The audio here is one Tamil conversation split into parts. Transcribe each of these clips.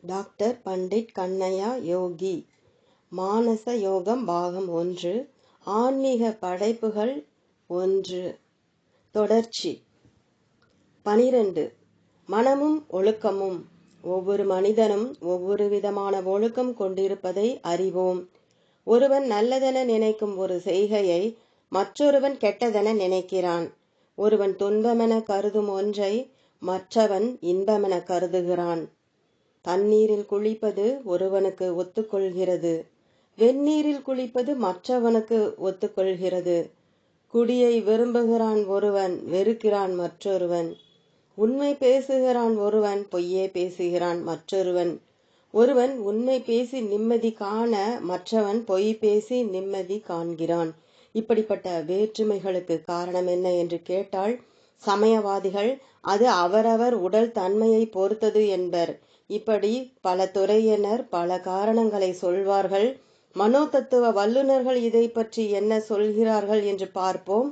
டாக்டர் பண்டிட் கண்ணையா யோகி. மானச யோகம் பாகம் 1. ஆன்மீக படைப்புகள் 1. தொடர்ச்சி. 12. மனமும் ஒழுக்கமும். ஒவ்வொரு மனிதனும் ஒவ்வொரு விதமான ஒழுக்கம் கொண்டிருப்பதை அறிவோம். ஒருவன் நல்லதென நினைக்கும் ஒரு செய்கையை மற்றொருவன் கெட்டதென நினைக்கிறான். ஒருவன் துன்பமென கருதும் ஒன்றை மற்றவன் இன்பமென கருதுகிறான். தண்ணீரில் குளிப்பது ஒருவனுக்கு ஒத்துக்கொள்கிறது, வெந்நீரில் குளிப்பது மற்றவனுக்கு ஒத்துக்கொள்கிறது. குடியை விரும்புகிறான் ஒருவன், வெறுக்கிறான் மற்றொருவன். உண்மை பேசுகிறான் ஒருவன், பொய்யே பேசுகிறான் மற்றொருவன். ஒருவன் உண்மை பேசி நிம்மதி காண மற்றவன் பொய் பேசி நிம்மதி காண்கிறான். இப்படிப்பட்ட வேற்றுமைகளுக்கு காரணம் என்ன என்று கேட்டால், சமயவாதிகள் அது அவரவர் உடல் தன்மையை பொறுத்தது என்பர். இப்படி பல துறையினர் பல காரணங்களை சொல்வார்கள். மனோதத்துவ வல்லுநர்கள் இதை பற்றி என்ன சொல்கிறார்கள் என்று பார்ப்போம்.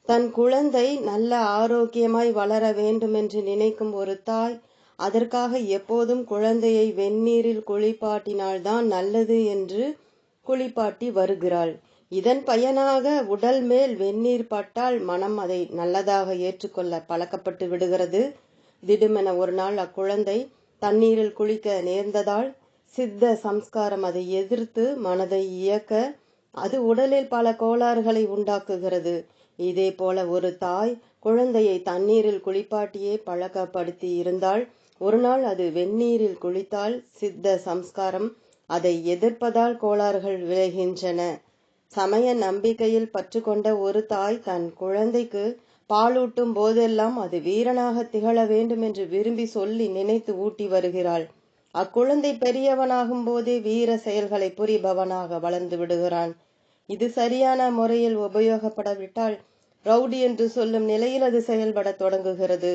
தன் குழந்தை நல்ல ஆரோக்கியமாய் வளர வேண்டுமென்று நினைக்கும் ஒரு தாய் அதற்காக எப்போதும் குழந்தையை வெந்நீரில் குளிப்பாட்டினால்தான் நல்லது என்று குளிப்பாட்டி வருகிறாள். இதன் பயனாக உடல் மேல் வெந்நீர் பட்டால் மனம் அதை நல்லதாக ஏற்றுக்கொள்ள பழக்கப்பட்டு விடுகிறது. திடுமென ஒரு நாள் அக்குழந்தை தண்ணீரில் குளிக்க நேர்ந்ததால் சித்த சம்ஸ்காரம் அதை எதிர்த்து மனதை இயக்க அது உடலில் பல கோளாறுகளை உண்டாக்குகிறது. இதே போல ஒரு தாய் குழந்தையை தண்ணீரில் குளிப்பாட்டியே பழக்கப்படுத்தி இருந்தால் ஒரு நாள் அது வெந்நீரில் குளித்தால் சித்த சம்ஸ்காரம் அதை எதிர்ப்பதால் கோளாறுகள் விளைகின்றன. சமய நம்பிக்கையில் பற்று கொண்ட ஒரு தாய் தன் குழந்தைக்கு பாலூட்டும் போதெல்லாம் அது வீரனாக திகழ வேண்டும் என்று விரும்பி சொல்லி நினைத்து ஊட்டி வருகிறாள். அக்குழந்தை பெரியவனாகும் போதே வீர செயல்களை புரிபவனாக வளர்ந்து விடுகிறான். இது சரியான முறையில் உபயோகப்படவிட்டால் ரவுடி என்று சொல்லும் நிலையில் அது செயல்பட தொடங்குகிறது.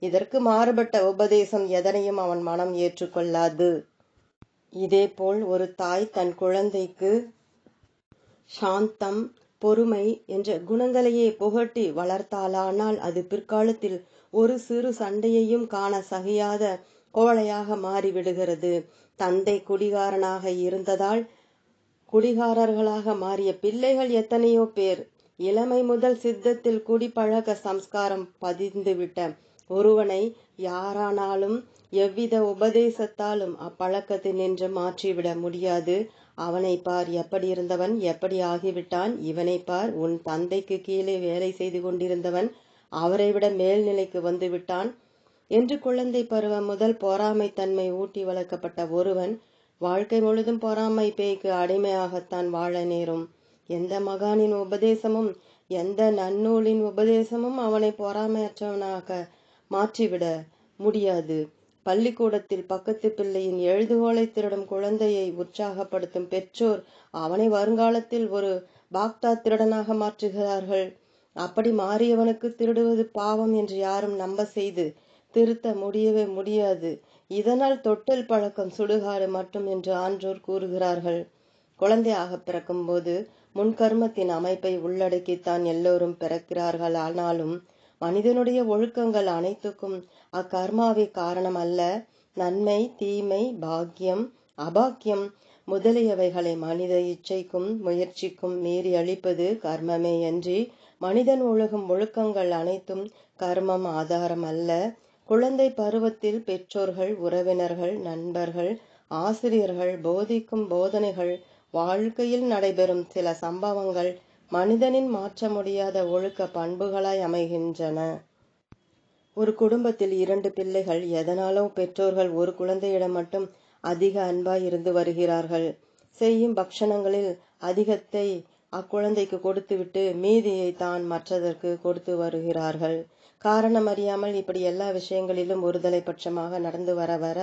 இதற்கு மாறுபட்ட உபதேசம் எதனையும் அவன் மனம் ஏற்றுக்கொள்ளாது. இதேபோல் ஒரு தாய் தன் குழந்தைக்கு சாந்தம், பொறுமை என்ற குணங்களையே புகட்டி வளர்த்தாலானால் அது பிற்காலத்தில் ஒரு சிறு சண்டையையும் காண சகியாத கோழையாக மாறிவிடுகிறது. தந்தை குடிகாரனாக இருந்ததால் குடிகாரர்களாக மாறிய பிள்ளைகள் எத்தனையோ பேர். இளமை முதல் சித்தத்தில் குடிப்பழக்க சம்ஸ்காரம் பதிந்துவிட்ட ஒருவனை யாரானாலும் எவ்வித உபதேசத்தாலும் அப்பழக்கத்தில் நின்று மாற்றிவிட முடியாது. அவனை பார், எப்படி இருந்தவன் எப்படி ஆகிவிட்டான். இவனை பார், உன் தந்தைக்கு கீழே வேலை செய்து கொண்டிருந்தவன் அவரை விட மேல்நிலைக்கு வந்து விட்டான் என்று குழந்தை பருவம் முதல் பொறாமைத்தன்மை ஊட்டி வளர்க்கப்பட்ட ஒருவன் வாழ்க்கை முழுதும் பொறாமை பேய்க்கு அடிமையாகத்தான் வாழ நேரும். எந்த மகானின் உபதேசமும் எந்த நன்னூலின் உபதேசமும் அவனை பொறாமையற்றவனாக மாற்றிவிட முடியாது. பள்ளிக்கூடத்தில் பக்கத்து பிள்ளையின் எழுதுகோலை திருடும் குழந்தையை உற்சாகப்படுத்தும் பெற்றோர் அவனை வருங்காலத்தில் ஒரு பாக்தாத் திருடனாக மாற்றுகிறார்கள். அப்படி மாறியவனுக்கு திருடுவது பாவம் என்று யாரும் நம்ப செய்து திருத்த முடியவே முடியாது. இதனால் தொட்டில் பழக்கம் சுடுகாடு மட்டும் என்று ஆன்றோர் கூறுகிறார்கள். குழந்தையாக பிறக்கும் போது முன்கர்மத்தின் அமைப்பை உள்ளடக்கித்தான் எல்லோரும் பிறக்கிறார்கள். ஆனாலும் மனிதனுடைய ஒழுக்கங்கள் அனைத்துக்கும் அக்கர்மாவே காரணம் அல்ல. நன்மை, தீமை, பாக்கியம், அபாக்கியம் முதலியவைகளை மனித இச்சைக்கும் முயற்சிக்கும் மீறி அளிப்பது கர்மமே அன்றி மனிதன் ஒழுகும் ஒழுக்கங்கள் அனைத்தும் கர்மம் ஆதாரம் அல்ல. குழந்தை பருவத்தில் பெற்றோர்கள், உறவினர்கள், நண்பர்கள், ஆசிரியர்கள் போதிக்கும் போதனைகள், வாழ்க்கையில் நடைபெறும் சில சம்பவங்கள் மனிதனின் மாற்ற முடியாத ஒழுக்க பண்புகளாய் அமைகின்றன. ஒரு குடும்பத்தில் 2 பிள்ளைகள். எதனாலோ பெற்றோர்கள் ஒரு குழந்தையிடம் மட்டும் அதிக அன்பாய் இருந்து வருகிறார்கள். செய்யும் பக்ஷணங்களில் அதிகத்தை அக்குழந்தைக்கு கொடுத்துவிட்டு மீதியை தான் மற்றதற்கு கொடுத்து வருகிறார்கள். காரணம் அறியாமல் இப்படி எல்லா விஷயங்களிலும் ஒருதலை பட்சமாக நடந்து வர வர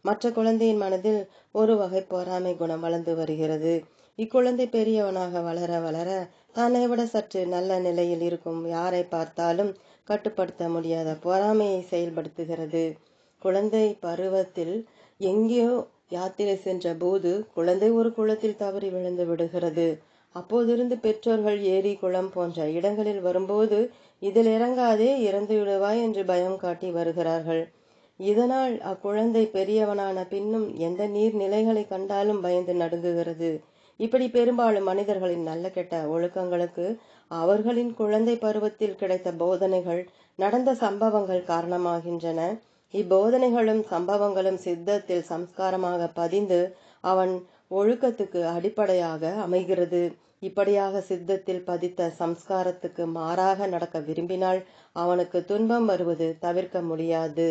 மற்ற குழந்தையின் மனதில் ஒரு வகை பொறாமை குணம் வளர்ந்து வருகிறது. இக்குழந்தை பெரியவனாக வளர வளர தன்னை விட சற்று நல்ல நிலையில் இருக்கும் யாரை பார்த்தாலும் கட்டுப்படுத்த முடியாத பொறாமையை செயல்படுத்துகிறது. குழந்தை பருவத்தில் எங்கேயோ யாத்திரை சென்ற போது குழந்தை ஒரு குளத்தில் தவறி விழுந்து விடுகிறது. அப்போதிருந்து பெற்றோர்கள் ஏரி, குளம் போன்ற இடங்களில் வரும்போது இதில் இறங்காதே, இறந்து விடுவாய் என்று பயம் காட்டி வருகிறார்கள். இதனால் அக்குழந்தை பெரியவனான பின்னும் எந்த நீர்நிலைகளை கண்டாலும் பயந்து நடுங்குகிறது. இப்படி பெரும்பாலும் மனிதர்களின் நல்ல கெட்ட ஒழுக்கங்களுக்கு அவர்களின் குழந்தை பருவத்தில் கிடைத்த போதனைகள், நடந்த சம்பவங்கள் காரணமாகின்றன. இப்போதனைகளும் சம்பவங்களும் சித்தத்தில் சம்ஸ்காரமாக பதிந்து அவன் ஒழுக்கத்துக்கு அடிப்படையாக அமைகிறது. இப்படியாக சித்தத்தில் பதித்த சம்ஸ்காரத்துக்கு மாறாக நடக்க விரும்பினால் அவனுக்கு துன்பம் வருவது தவிர்க்க முடியாது.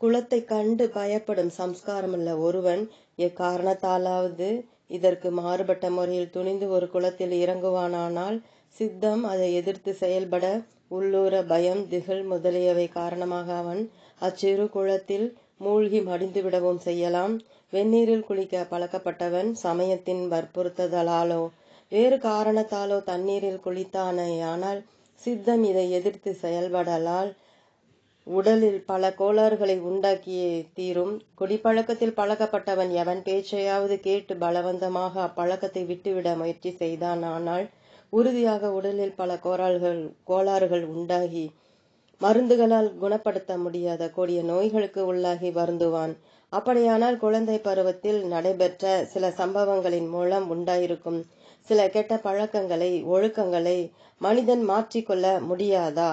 குலத்தை கண்டு பயப்படும் சம்ஸ்காரமுள்ள ஒருவன் எக்காரணத்தாலாவது இதற்கு மாறுபட்ட முறையில் துணிந்து ஒரு குலத்தில் இறங்குவானானால் சித்தம் அதை எதிர்த்து செயல்பட உள்ளூர பயம், திகில் முதலியவை காரணமாக அவன் அச்சிறு குளத்தில் மூழ்கி மடிந்துவிடவும் செய்யலாம். வெந்நீரில் குளிக்க பழக்கப்பட்டவன் சமயத்தின் வற்புறுத்தலாலோ வேறு காரணத்தாலோ தண்ணீரில் குளித்தானேயானால் சித்தம் இதை எதிர்த்து செயல்படலால் உடலில் பல கோளாறுகளை உண்டாக்கியே தீரும். குடிப்பழக்கத்தில் பழக்கப்பட்டவன் எவன் பேச்சையாவது கேட்டு பலவந்தமாக அப்பழக்கத்தை விட்டுவிட முயற்சி செய்தானால் உறுதியாக உடலில் பல கோளாறுகள் உண்டாகி மருந்துகளால் குணப்படுத்த முடியாத கொடிய நோய்களுக்கு உள்ளாகி வருந்துவான். அப்படியானால் குழந்தை பருவத்தில் நடைபெற்ற சில சம்பவங்களின் மூலம் உண்டாயிருக்கும் சில கெட்ட பழக்கங்களை, ஒழுக்கங்களை மனிதன் மாற்றிக்கொள்ள முடியாதா?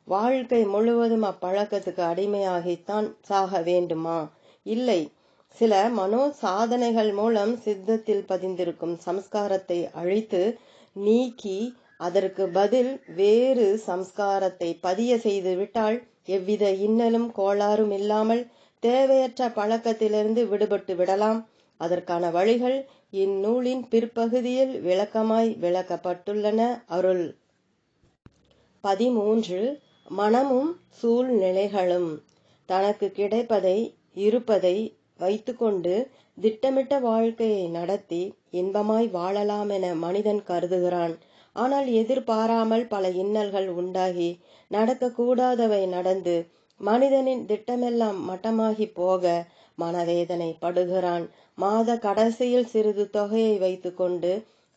வாழ்க்கை முழுவதும் அப்பழக்கத்துக்கு அடிமையாகித்தான் சாக வேண்டுமா? இல்லை. சில மனோ சாதனைகள் மூலம் சித்தத்தில் பதிந்திருக்கும் சம்ஸ்காரத்தை அழித்து நீக்கி அதற்கு பதில் வேறு சம்ஸ்காரத்தை பதிய செய்து விட்டால் எவ்வித இன்னலும் கோளாறும் இல்லாமல் தேவையற்ற பழக்கத்திலிருந்து விடுபட்டு விடலாம். அதற்கான வழிகள் இந்நூலின் பிற்பகுதியில் விளக்கமாய் விளக்கப்பட்டுள்ளன. அருள் 13. மனமும் சூழ்நிலைகளும். தனக்கு கிடைப்பதை, இருப்பதை வைத்துக்கொண்டு திட்டமிட்ட வாழ்க்கையை நடத்தி இன்பமாய் வாழலாமென மனிதன் கருதுகிறான். ஆனால் எதிர்பாராமல் பல இன்னல்கள் உண்டாகி நடக்கக்கூடாதவை நடந்து மனிதனின் திட்டமெல்லாம் மட்டமாகி போக மனவேதனை படுகிறான். மாத கடைசியில் சிறிது தொகையை வைத்துக்கொண்டு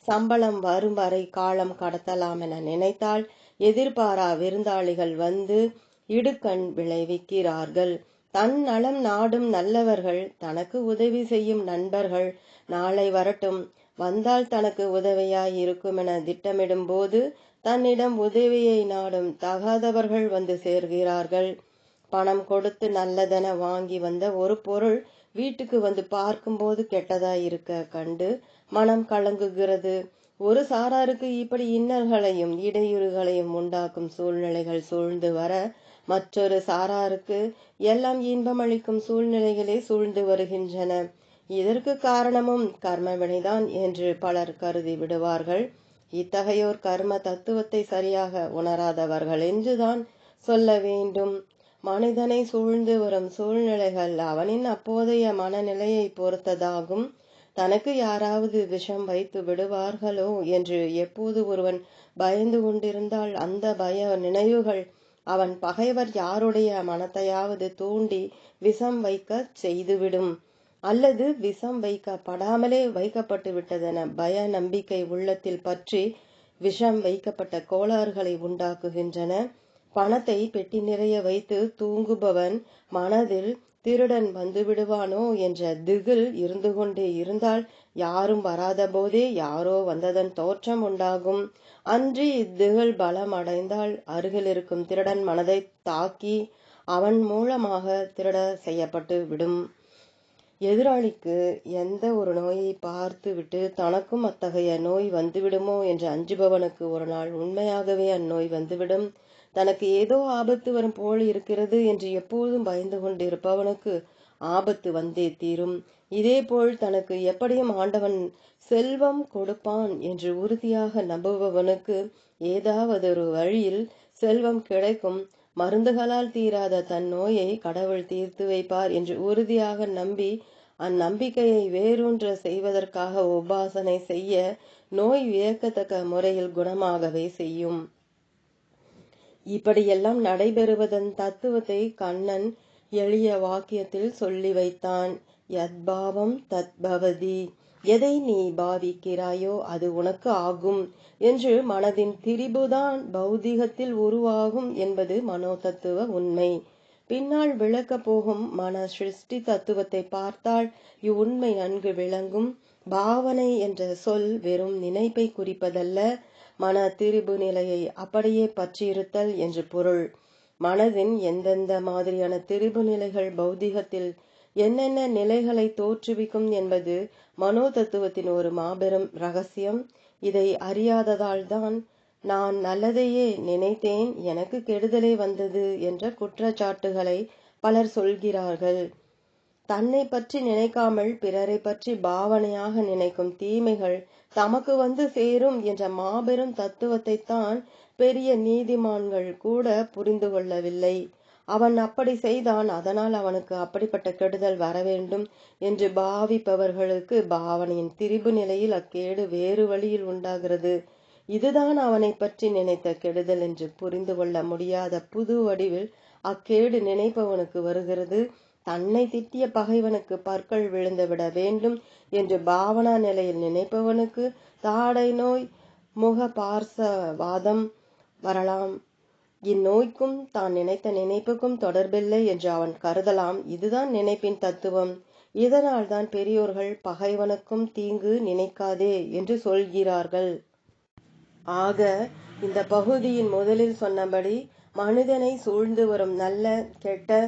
சம்பளம் வரும் வரை காலம் கடத்தலாமென நினைத்தால் எதிர்பாரா விருந்தாளிகள் வந்து இடுக்கண் விளைவிக்கிறார்கள். தன் நலம் நாடும் நல்லவர்கள், தனக்கு உதவி செய்யும் நண்பர்கள் நாளை வரட்டும், வந்தால் தனக்கு உதவியாய் இருக்குமென திட்டமிடும் போது தன்னிடம் உதவியை நாடும் தகாதவர்கள் வந்து சேர்கிறார்கள். பணம் கொடுத்து நல்லதென வாங்கி வந்த ஒரு பொருள் வீட்டுக்கு வந்து பார்க்கும்போது கெட்டதாய் இருக்க கண்டு மனம் கலங்குகிறது. ஒரு சாராருக்கு இப்படி இன்னல்களையும் இடையூறுகளையும் உண்டாக்கும் சூழ்நிலைகள் சூழ்ந்து வர, மற்றொரு சாராருக்கு எல்லாம் இன்பமளிக்கும் சூழ்நிலைகளே சூழ்ந்து வருகின்றன. இதற்கு காரணமும் கர்ம வினைதான் என்று பலர் கருதி விடுவார்கள். இத்தகையோர் கர்ம தத்துவத்தை சரியாக உணராதவர்கள் என்றுதான் சொல்ல வேண்டும். மனிதனை சூழ்ந்து வரும் சூழ்நிலைகள் அவனின் அப்போதைய மனநிலையை பொறுத்ததாகும். தனக்கு யாராவது விஷம் வைத்து விடுவார்களோ என்று எப்போது ஒருவன் பயந்து கொண்டிருந்தால் அந்த பய நினைவுகள் அவன் பகைவர் யாருடைய மனத்தையாவது தூண்டி விஷம் வைக்க செய்துவிடும். அல்லது விஷம் வைக்கப்படாமலே வைக்கப்பட்டு விட்டதென பய நம்பிக்கை உள்ளத்தில் பற்றி விஷம் வைக்கப்பட்ட கோளாறுகளை உண்டாக்குகின்றன. பணத்தை பெட்டி நிறைய வைத்து தூங்குபவன் மனதில் திருடன் வந்து விடுவானோ என்ற திகில் இருந்து கொண்டே இருந்தால் யாரும் வராத போதே யாரோ வந்ததன் தோற்றம் உண்டாகும். அன்றி இத்திகில் பலம் அடைந்தால் அருகில் இருக்கும் திருடன் மனதை தாக்கி அவன் மூலமாக திருட செய்யப்பட்டு விடும். எதிராளிக்கு எந்த ஒரு நோயை பார்த்து விட்டு தனக்கும் அத்தகைய நோய் வந்துவிடுமோ என்று அஞ்சுபவனுக்கு ஒரு நாள் உண்மையாகவே அந்நோய் வந்துவிடும். தனக்கு ஏதோ ஆபத்து வரும் போல் இருக்கிறது என்று எப்போதும் பயந்து கொண்டிருப்பவனுக்கு ஆபத்து வந்தே தீரும். இதேபோல் தனக்கு எப்படியும் ஆண்டவன் செல்வம் கொடுப்பான் என்று உறுதியாக நம்புபவனுக்கு ஏதாவதொரு வழியில் செல்வம் கிடைக்கும். மருந்துகளால் தீராத தன் நோயை கடவுள் தீர்த்து வைப்பார் என்று உறுதியாக நம்பி அந்நம்பிக்கையை வேரூன்ற செய்வதற்காக உபாசனை செய்ய நோய் வியக்கத்தக்க முறையில் குணமாகவே செய்யும். இப்படியெல்லாம் நடைபெறுவதன் தத்துவத்தை கண்ணன் எளிய வாக்கியத்தில் சொல்லி வைத்தான். யத்பாவம் தத்பவதி. எதை நீ பாவிக்கிறாயோ அது உனக்கு ஆகும் என்று மனதின் திரிபுதான் பௌதிகத்தில் உருவாகும் என்பது மனோதத்துவ உண்மை. பின்னால் விளக்கப் போகும் மன சிருஷ்டி தத்துவத்தை பார்த்தால் இவ்வுண்மை நன்கு விளங்கும். பாவனை என்ற சொல் வெறும் நினைப்பை குறிப்பதல்ல, மன திரிபு நிலையை அப்படியே பற்றியிருத்தல் என்று பொருள். மனதின் எந்தெந்த மாதிரியான திரிபு நிலைகள் பௌதிகத்தில் என்னென்ன நிலைகளை தோற்றுவிக்கும் என்பது மனோ தத்துவத்தின் ஒரு மாபெரும் ரகசியம். இதை அறியாததால்தான் நான் நல்லதையே நினைத்தேன், எனக்கு கெடுதலே வந்தது என்ற குற்றச்சாட்டுகளை பலர் சொல்கிறார்கள். தன்னை பற்றி நினைக்காமல் பிறரை பற்றி பாவனையாக நினைக்கும் தீமைகள் தமக்கு வந்து சேரும் என்ற மாபெரும் தத்துவத்தை தான் பெரிய நீதிமான்கள் கூட புரிந்து கொள்ளவில்லை. அவன் அப்படி செய்தான், அதனால் அவனுக்கு அப்படிப்பட்ட கெடுதல் வரவேண்டும் என்று பாவிப்பவர்களுக்கு பாவனையின் திரிபு நிலையில் அக்கேடு வேறு வழியில் உண்டாகிறது. இதுதான் அவனை பற்றி நினைத்த கெடுதல் என்று புரிந்து கொள்ள முடியாத புது வடிவில் அக்கேடு நினைப்பவனுக்கு வருகிறது. தன்னை திட்டிய பகைவனுக்கு பற்கள் விழுந்து விட வேண்டும் என்று பாவனா நிலையில் நினைப்பவனுக்கு தாடை நோய், முக பார்சவாதம் வரலாம். இந்நோய்க்கும் தான் நினைத்த நினைப்புக்கும் தொடர்பில்லை என்று அவன் கருதலாம். இதுதான் நினைப்பின் தத்துவம். இதனால் தான் பெரியோர்கள் பகைவனுக்கும் தீங்கு நினைக்காதே என்று சொல்கிறார்கள். ஆக இந்த பகுதியின் முதலில் சொன்னபடி மனிதனை சூழ்ந்து வரும் நல்ல கெட்ட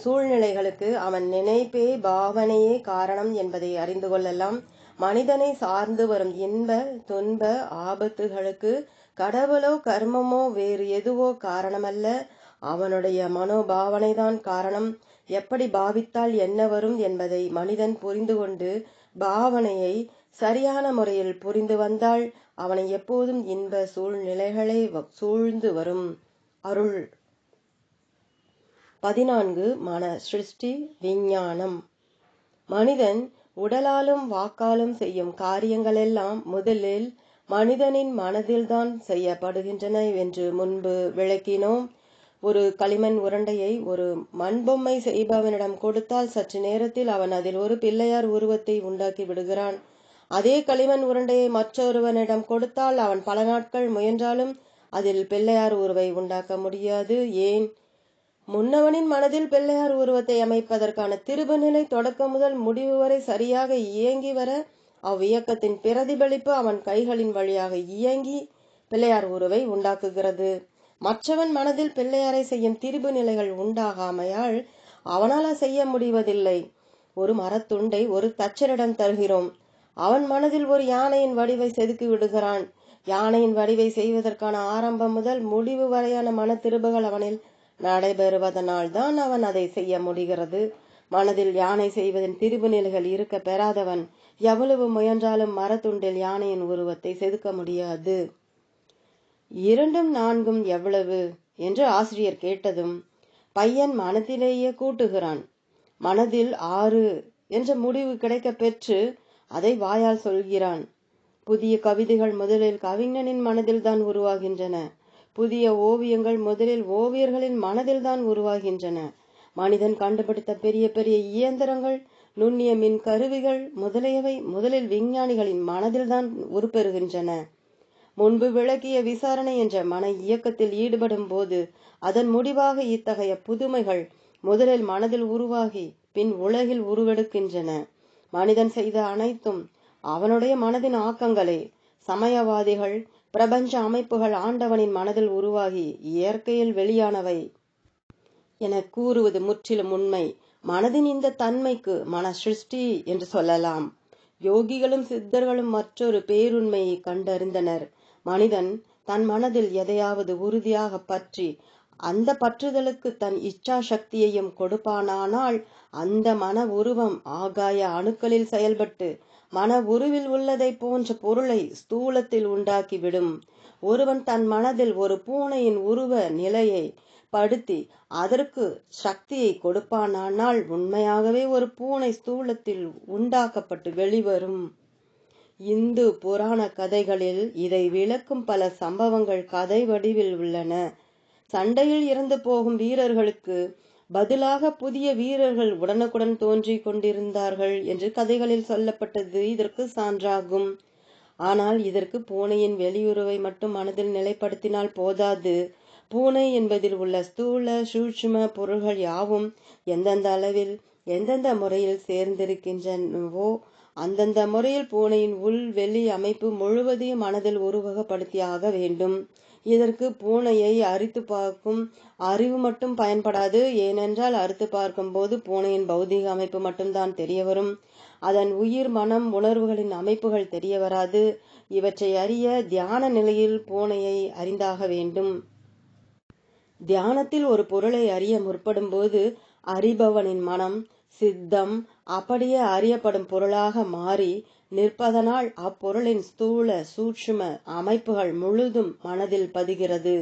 சூழ்நிலைகளுக்கு அவன் நினைப்பே பாவனையே காரணம் என்பதை அறிந்து கொள்ளலாம். மனிதனை சார்ந்து வரும் இன்ப துன்ப ஆபத்துகளுக்கு கடவுளோ கர்மமோ வேறு எதுவோ காரணமல்ல, அவனுடைய மனோபாவனைதான் காரணம். எப்படி பாவித்தால் என்ன வரும் என்பதை மனிதன் புரிந்து கொண்டு பாவனையை சரியான முறையில் புரிந்து வந்தால் அவனை எப்போதும் இன்ப சூழ்நிலைகளை சூழ்ந்து வரும். அருள் 14. மன சிருஷ்டி விஞ்ஞானம். மனிதன் உடலாலும் வாக்காலும் செய்யும் காரியங்களெல்லாம் முதலில் மனிதனின் மனதில்தான் செய்யப்படுகின்றன என்று முன்பு விளக்கினோம். ஒரு களிமண் உருண்டையை ஒரு மண்பொம்மை செய்பவனிடம் கொடுத்தால் சற்று நேரத்தில் அவன் அதில் ஒரு பிள்ளையார் உருவத்தை உண்டாக்கி விடுகிறான். அதே களிமண் உருண்டையை மற்றொருவனிடம் கொடுத்தால் அவன் பல நாட்கள் முயன்றாலும் அதில் பிள்ளையார் உருவை உண்டாக்க முடியாது. ஏன்? முன்னவனின் மனதில் பிள்ளையார் உருவத்தை அமைப்பதற்கான திருபு நிலை தொடக்கம் முதல் முடிவு வரை சரியாக இயங்கி வர அவ்வியக்கத்தின் பிரதிபலிப்பு அவன் கைகளின் வழியாக இயங்கி பிள்ளையார் உருவை உண்டாக்குகிறது. மற்றவன் மனதில் பிள்ளையாரை செய்யும் திரிபு நிலைகள் உண்டாகாமையால் அவனால் செய்ய முடிவதில்லை. ஒரு மரத்துண்டை ஒரு தச்சரிடம் தருகிறோம். அவன் மனதில் ஒரு யானையின் வடிவை செதுக்கி விடுகிறான். யானையின் வடிவை செய்வதற்கான ஆரம்பம் முதல் முடிவு வரையான மன திருபுகள் அவனில் நடைபெறுவதனால் தான் அவன் அதை செய்ய முடிகிறது. மனதில் யானை செய்வதின் திரிபு நிலைகள் இருக்க பெறாதவன் எவ்வளவு முயன்றாலும் மரத்துண்டில் யானையின் உருவத்தை செதுக்க முடியாது. 2 4 எவ்வளவு என்று ஆசிரியர் கேட்டதும் பையன் மனதிலேயே கூட்டுகிறான். மனதில் 6 என்ற முடிவு கிடைக்க பெற்று அதை வாயால் சொல்கிறான். புதிய கவிதைகள் முதலில் கவிஞனின் மனதில்தான் உருவாகின்றன. புதிய ஓவியங்கள் முதலில் ஓவியர்களின் மனதில்தான் உருவாகின்றன. மனிதன் கண்டுபிடித்த பெரிய பெரிய இயந்திரங்கள், நுண்ணிய மின் கருவிகள் முதலியவை முதலில் விஞ்ஞானிகளின் மனதில்தான் உருப்பெறுகின்றன. முன்பு விளக்கிய விசாரணை என்ற மன இயக்கத்தில் ஈடுபடும் போது அதன் முடிவாக இத்தகைய புதுமைகள் முதலில் மனதில் உருவாகி பின் உலகில் உருவெடுக்கின்றன. மனிதன் செய்த அனைத்தும் அவனுடைய மனதின் ஆக்கங்களே. சமயவாதிகள் பிரபஞ்ச அமைப்புகள் ஆண்டவனின் மனதில் உருவாகி இயற்கையில் வெளியானவை என கூறுவது முற்றிலும் உண்மை. மனதின் இந்த தன்மைக்கு மன சிருஷ்டி என்று சொல்லலாம். யோகிகளும் சித்தர்களும் மற்றொரு பேருண்மையை கண்டறிந்தனர். மனிதன் தன் மனதில் எதையாவது உறுதியாக பற்றி அந்த பற்றுதலுக்கு தன் இச்சா சக்தியையும் கொடுப்பானானால் அந்த மன உருவம் ஆகாய அணுக்களில் செயல்பட்டு மன உருவில் உள்ளதை போன்ற பொருளை ஸ்தூலத்தில் உண்டாக்கிவிடும். ஒருவன் தன் மனதில் ஒரு பூனையின் உருவ நிலையை படுத்தி அதற்கு சக்தியை கொடுப்பானானால் உண்மையாகவே ஒரு பூனை ஸ்தூலத்தில் உண்டாக்கப்பட்டு வெளிவரும். இந்து புராண கதைகளில் இதை விளக்கும் பல சம்பவங்கள் கதை வடிவில் உள்ளன. சண்டையில் இறந்து போகும் வீரர்களுக்கு பதிலாக புதிய வீரர்கள் உடனுக்குடன் தோன்றிக் கொண்டிருந்தார்கள் என்று கதைகளில் சொல்லப்பட்டது இதற்கு சான்றாகும். ஆனால் இதற்கு பூனையின் வெளியுறவை மட்டும் மனதில் நிலைப்படுத்தினால் போதாது. பூனை என்பதில் உள்ள ஸ்தூல சூட்சும பொருள்கள் யாவும் எந்தெந்த அளவில் எந்தெந்த முறையில் சேர்ந்திருக்கின்றனவோ அந்தந்த முறையில் பூனையின் உள் வெளி அமைப்பு முழுவதையும் மனதில் உருவகப்படுத்தியாக வேண்டும். இதற்கு பூனையை அரித்து பார்க்கும் அறிவு மட்டும் பயன்படாது. ஏனென்றால் அறுத்து பார்க்கும் போது பூனையின் பௌதிக அமைப்பு மட்டும்தான் தெரிய வரும். அதன் உயிர், மனம், உணர்வுகளின் அமைப்புகள் தெரிய வராது. இவற்றை அறிய தியான நிலையில் பூனையை அறிந்தாக வேண்டும். தியானத்தில் ஒரு பொருளை அறிய முற்படும் போது அறிபவனின் மனம், சித்தம் அப்படியே அறியப்படும் பொருளாக மாறி நிற்பதனால் அப்பொருளின் ஸ்தூல சூட்சும அமைப்புகள் முழுதும் மனதில் பதிகிறது.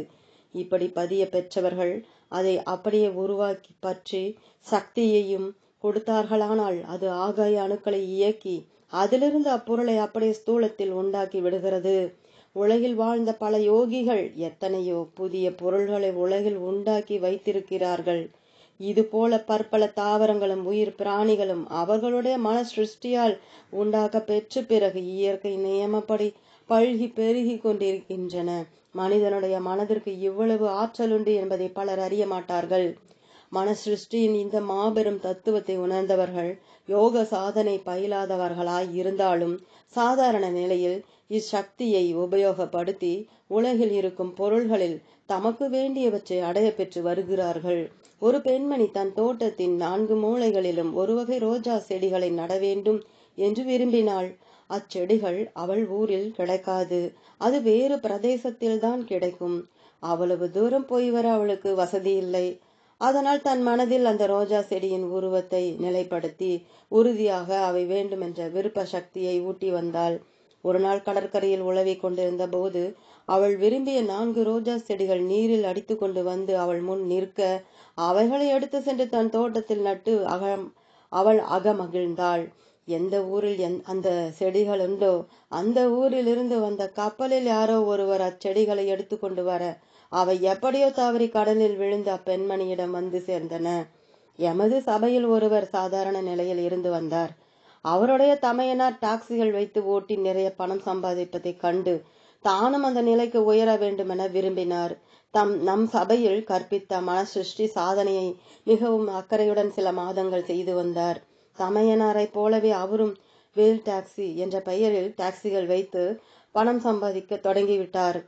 இப்படி பதிய பெற்றவர்கள் அதை அப்படியே உருவாக்கி பற்றி சக்தியையும் கொடுத்தார்களானால் அது ஆகாய அணுக்களை இயக்கி அதிலிருந்து அப்பொருளை அப்படியே ஸ்தூலத்தில் உண்டாக்கி விடுகிறது. உலகில் வாழ்ந்த பல யோகிகள் எத்தனையோ புதிய பொருள்களை உலகில் உண்டாக்கி வைத்திருக்கிறார்கள். இதுபோல பற்பல தாவரங்களும் உயிர் பிராணிகளும் அவர்களுடைய மன சிருஷ்டியால் உண்டாக்க பெற்று பிறகு இயற்கை நியமப்படி பல்கி பெருகி கொண்டிருக்கின்றன. மனிதனுடைய மனதிற்கு இவ்வளவு ஆற்றல் உண்டு என்பதை பலர் அறிய மாட்டார்கள். மன சிருஷ்டியின் இந்த மாபெரும் தத்துவத்தை உணர்ந்தவர்கள் யோக சாதனை பயிலாதவர்களாய் இருந்தாலும் சாதாரண நிலையில் இச்சக்தியை உபயோகப்படுத்தி உலகில் இருக்கும் பொருள்களில் தமக்கு வேண்டியவற்றை அடைய பெற்று வருகிறார்கள். ஒரு பெண்மணி தன் தோட்டத்தின் 4 மூலைகளிலும் ஒரு வகை ரோஜா செடிகளை நட வேண்டும் என்று விரும்பினாள். அச்செடிகள் அவள் ஊரில் கிடைக்காது. அது வேறு பிரதேசத்தில்தான் கிடைக்கும். அவ்வளவு தூரம் போய் வர அவளுக்கு வசதி இல்லை. அதனால் தன் மனதில் அந்த ரோஜா செடியின் உருவத்தை நிலைப்படுத்தி உறுதியாக அவை வேண்டுமென்ற விருப்ப சக்தியை ஊட்டி வந்தாள். ஒரு நாள் கடற்கரையில் உலவிக் கொண்டிருந்த போது அவள் விரும்பிய 4 ரோஜா செடிகள் நீரில் அடித்து கொண்டு வந்து அவள் முன் நிற்க அவைகளை எடுத்து சென்று தன் தோட்டத்தில் நட்டு அவள் அகமகிழ்ந்தாள். எந்த ஊரில் அந்த செடிகள் உண்டோ அந்த ஊரில் இருந்து வந்த கப்பலில் யாரோ ஒருவர் அச்செடிகளை எடுத்து கொண்டு வர அவை எப்படியோ தவறி கடலில் விழுந்து அப்பெண்மணியிடம் வந்து சேர்ந்தன. எமது சபையில் ஒருவர் சாதாரண நிலையில் இருந்து வந்தார். அவருடைய தமையனார் டாக்ஸிகள் வைத்து ஓட்டி நிறைய பணம் சம்பாதிப்பதை கண்டு தானும் அந்த நிலைக்கு உயர வேண்டுமென விரும்பினார். நம் சபையில் கற்பித்த மனசிருஷ்டி சாதனையை மிகவும் அக்கறையுடன் சில மாதங்கள் செய்து வந்தார். தமையனாரை போலவே அவரும் வேல் டாக்ஸி என்ற பெயரில் டாக்ஸிகள் வைத்து பணம் சம்பாதிக்க தொடங்கிவிட்டார்.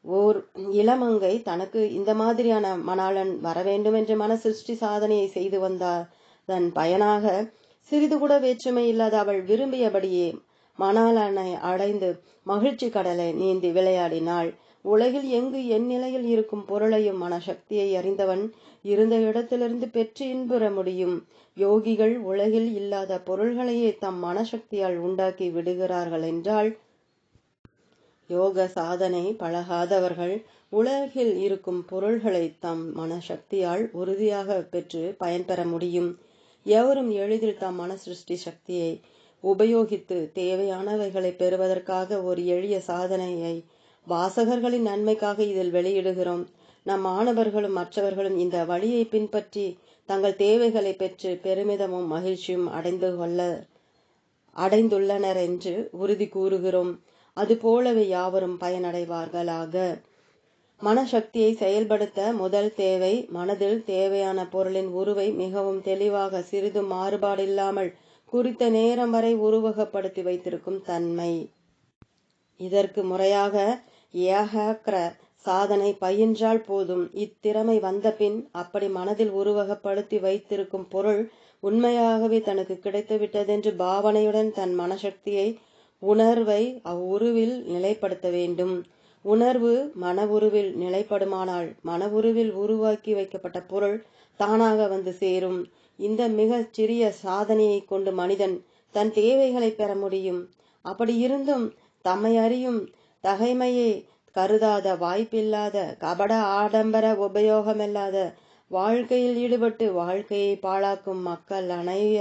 ஓர் இளமங்கை தனக்கு இந்த மாதிரியான மணாளன் வரவேண்டும் என்று மனசிருஷ்டி சாதனையை செய்து வந்ததன் பயனாக சிறிது கூட வேற்றுமை இல்லாத அவள் விரும்பியபடியே மணாளனை அடைந்து மகிழ்ச்சி கடலை நீந்தி விளையாடினாள். உலகில் எங்கு என் நிலையில் இருக்கும் பொருளையும் மனசக்தியை அறிந்தவன் இருந்த இடத்திலிருந்து பெற்று இன்புற முடியும். யோகிகள் உலகில் இல்லாத பொருள்களையே தம் மனசக்தியால் உண்டாக்கி விடுகிறார்கள் என்றால் யோக சாதனை பழகாதவர்கள் உலகில் இருக்கும் பொருள்களை தம் மனசக்தியால் உறுதியாக பெற்று பயன்பெற முடியும். எவரும் எளிதில் தம் மன சிருஷ்டி சக்தியை உபயோகித்து தேவையானவைகளை பெறுவதற்காக ஒரு எளிய சாதனையை வாசகர்களின் நன்மைக்காக இதில் வெளியிடுகிறோம். நம் மாணவர்களும் மற்றவர்களும் இந்த வழியை பின்பற்றி தங்கள் தேவைகளை பெற்று பெருமிதமும் மகிழ்ச்சியும் அடைந்துள்ளனர் என்று உறுதி கூறுகிறோம். அதுபோலவே யாவரும் பயனடைவார்களாக. மனசக்தியை செயல்படுத்த முதல் தேவை மனதில் தேவையான பொருளின் உருவை மிகவும் தெளிவாக சிறிதும் மாறுபாடில்லாமல் குறித்த நேரம் வரை உருவகப்படுத்தி வைத்திருக்கும் தன்மை. இதற்கு முறையாக ஏகாக்ர சாதனை பயின்றால் போதும். இத்திறமை வந்தபின் அப்படி மனதில் உருவகப்படுத்தி வைத்திருக்கும் பொருள் உண்மையாகவே தனக்கு கிடைத்துவிட்டதென்று பாவனையுடன் தன் மனசக்தியை உணர்வை அவ்வுருவில் நிலைப்படுத்த வேண்டும். உணர்வு மன உருவில் நிலைப்படுமானால் மன உருவில் உருவாக்கி வைக்கப்பட்ட பொருள் தானாக வந்து சேரும். இந்த மிகச் சிறிய சாதனையை கொண்டு மனிதன் தன் தேவைகளை பெற முடியும். அப்படி இருந்தும் தம்மை அறியும் தகைமையை கருதாத, வாய்ப்பில்லாத, கபட ஆடம்பர உபயோகமில்லாத வாழ்க்கையில் ஈடுபட்டு வாழ்க்கையை பாழாக்கும் மாக்கள் அணைய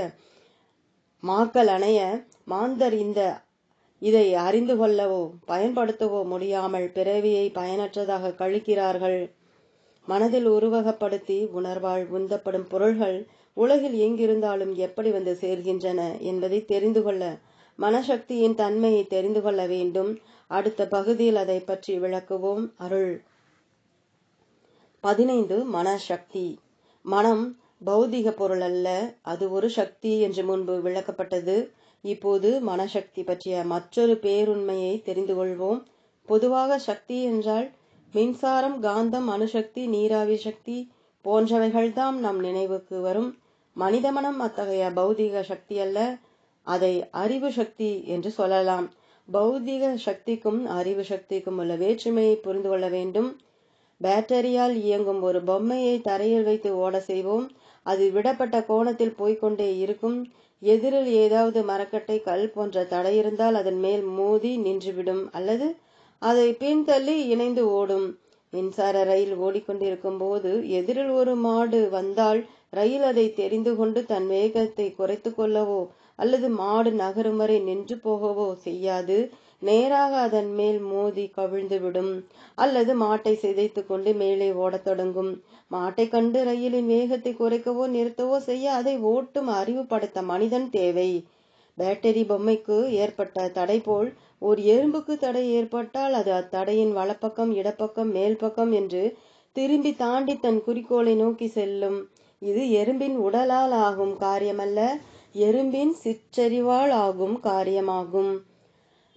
மாந்தர் இதை அறிந்து கொள்ளவோ பயன்படுத்தவோ முடியாமல் பிறவியை பயனற்றதாக கழிக்கிறார்கள். மனதில் உருவகப்படுத்தி உணர்வால் உந்தப்படும் பொருள்கள் உலகில் எங்கிருந்தாலும் எப்படி வந்து சேர்கின்றன என்பதை தெரிந்து கொள்ள மனசக்தியின் தன்மையை தெரிந்து கொள்ள வேண்டும். அடுத்த பகுதியில் அதை பற்றி விளக்குவோம். அருள். 15. மனசக்தி. மனம் பௌதிக பொருள் அல்ல, அது ஒரு சக்தி என்று முன்பு விளக்கப்பட்டது. இப்போது மனசக்தி பற்றிய மற்றொரு பேருண்மையை தெரிந்து கொள்வோம். பொதுவாக சக்தி என்றால் மின்சாரம், காந்தம், அணுசக்தி, நீராவி சக்தி போன்றவைகள்தாம் நம் நினைவுக்கு வரும். மனித மனம் அத்தகைய பௌதிக சக்தி அல்ல, அதை அறிவு சக்தி என்று சொல்லலாம். பௌதிக சக்திக்கும் அறிவு சக்திக்கும் உள்ள வேற்றுமையை புரிந்து கொள்ள வேண்டும். பேட்டரியால் இயங்கும் ஒரு பொம்மையை தரையில் வைத்து ஓட செய்வோம். அது விடப்பட்ட கோணத்தில் போய்கொண்டே இருக்கும். எதிரில் ஏதாவது மரக்கட்டை, கல் போன்ற தடை இருந்தால் அதன் மேல் மோதி நின்றுவிடும் அல்லது அதை பின்தள்ளி இணைந்து ஓடும். மின்சார ரயில் ஓடிக்கொண்டிருக்கும் போது எதிரில் ஒரு மாடு வந்தால் ரயில் அதை தெரிந்து கொண்டு தன் வேகத்தை குறைத்து கொள்ளவோ அல்லது மாடு நகரும் வரை நின்று போகவோ செய்யாது. நேராக அதன் மேல் மோதி கவிழ்ந்துவிடும் அல்லது மாட்டை சிதைத்து கொண்டு மேலே ஓடத் தொடங்கும். மாட்டை கண்டு ரயிலின் வேகத்தை குறைக்கவோ நிறுத்தவோ செய்ய அதை ஓட்டும் அறிவு படைத்த மனிதன் தேவை. பேட்டரி பொம்மைக்கு ஏற்பட்ட தடை போல் ஒரு எறும்புக்கு தடை ஏற்பட்டால் அது அத்தடையின் வலப்பக்கம், இடப்பக்கம், மேல் பக்கம் என்று திரும்பி தாண்டி தன் குறிக்கோளை நோக்கி செல்லும். இது எறும்பின் உடலால் ஆகும் காரியமல்ல, எறும்பின் சிற்றறிவால் ஆகும் காரியமாகும்.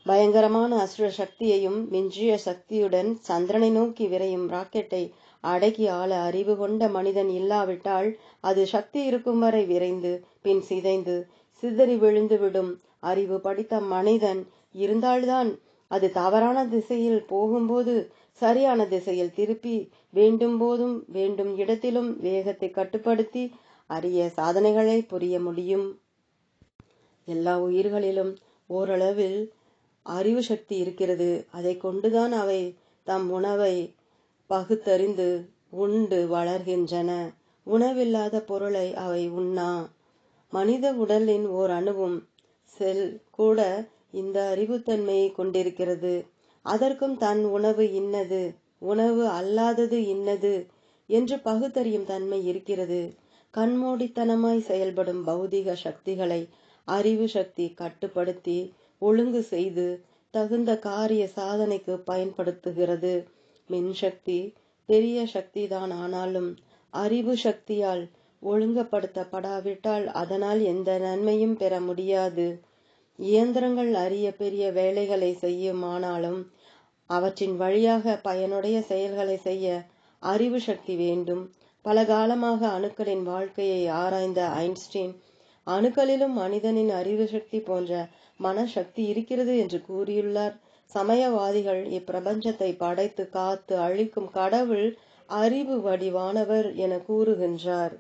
பயங்கரமான அசுர சக்தியையும் மிஞ்சிய சக்தியுடன் சந்திரனை நோக்கி விரையும் ராக்கெட்டை அடக்கி ஆள அறிவு கொண்ட மனிதன் இல்லாவிட்டால் அது சக்தி இருக்கும் வரை விரைந்து பின் சிதைந்து சிதறி விழுந்துவிடும். அறிவு படித்த மனிதன் இருந்தால்தான் அது தவறான திசையில் போகும்போது சரியான திசையில் திருப்பி வேண்டும் போதும் வேண்டும் இடத்திலும் வேகத்தை கட்டுப்படுத்தி அரிய சாதனைகளை புரிய முடியும். எல்லா உயிர்களிலும் ஓரளவில் அறிவு சக்தி இருக்கிறது. அதை கொண்டுதான் அவை தம் உணவை பகுத்தறிந்து உண்டு வளர்கின்றன. உணவில்லாத பொருளை அவை உண்ணா. மனித உடலின் ஓர் அணுவும் செல் கூட இந்த அறிவுத்தன்மையை கொண்டிருக்கிறது. அதற்கும் தன் உணவு இன்னது, உணவு அல்லாதது இன்னது என்று பகுத்தறியும் தன்மை இருக்கிறது. கண்மூடித்தனமாய் செயல்படும் பௌதிக சக்திகளை அறிவு சக்தி கட்டுப்படுத்தி ஒழுங்கு செய்து தகுந்த காரிய சாதனைக்கு பயன்படுத்துகிறது. மின்சக்தி பெரிய சக்திதான், ஆனாலும் அறிவு சக்தியால் ஒழுங்குபடுத்தப்படாவிட்டால் அதனால் எந்த நன்மையும் பெற முடியாது. இயந்திரங்கள் அரிய பெரிய வேலைகளை செய்யுமானாலும் அவற்றின் வழியாக பயனுடைய செயல்களை செய்ய அறிவு சக்தி வேண்டும். பல காலமாக அணுக்களின் வாழ்க்கையை ஆராய்ந்த ஐன்ஸ்டீன் அணுக்களிலும் மனிதனின் அறிவு சக்தி போன்ற மனசக்தி இருக்கிறது என்று கூறியுள்ளார். சமயவாதிகள் இப்பிரபஞ்சத்தை படைத்து காத்து அழிக்கும் கடவுள் அறிவு வடிவானவர் என கூறுகின்றார்.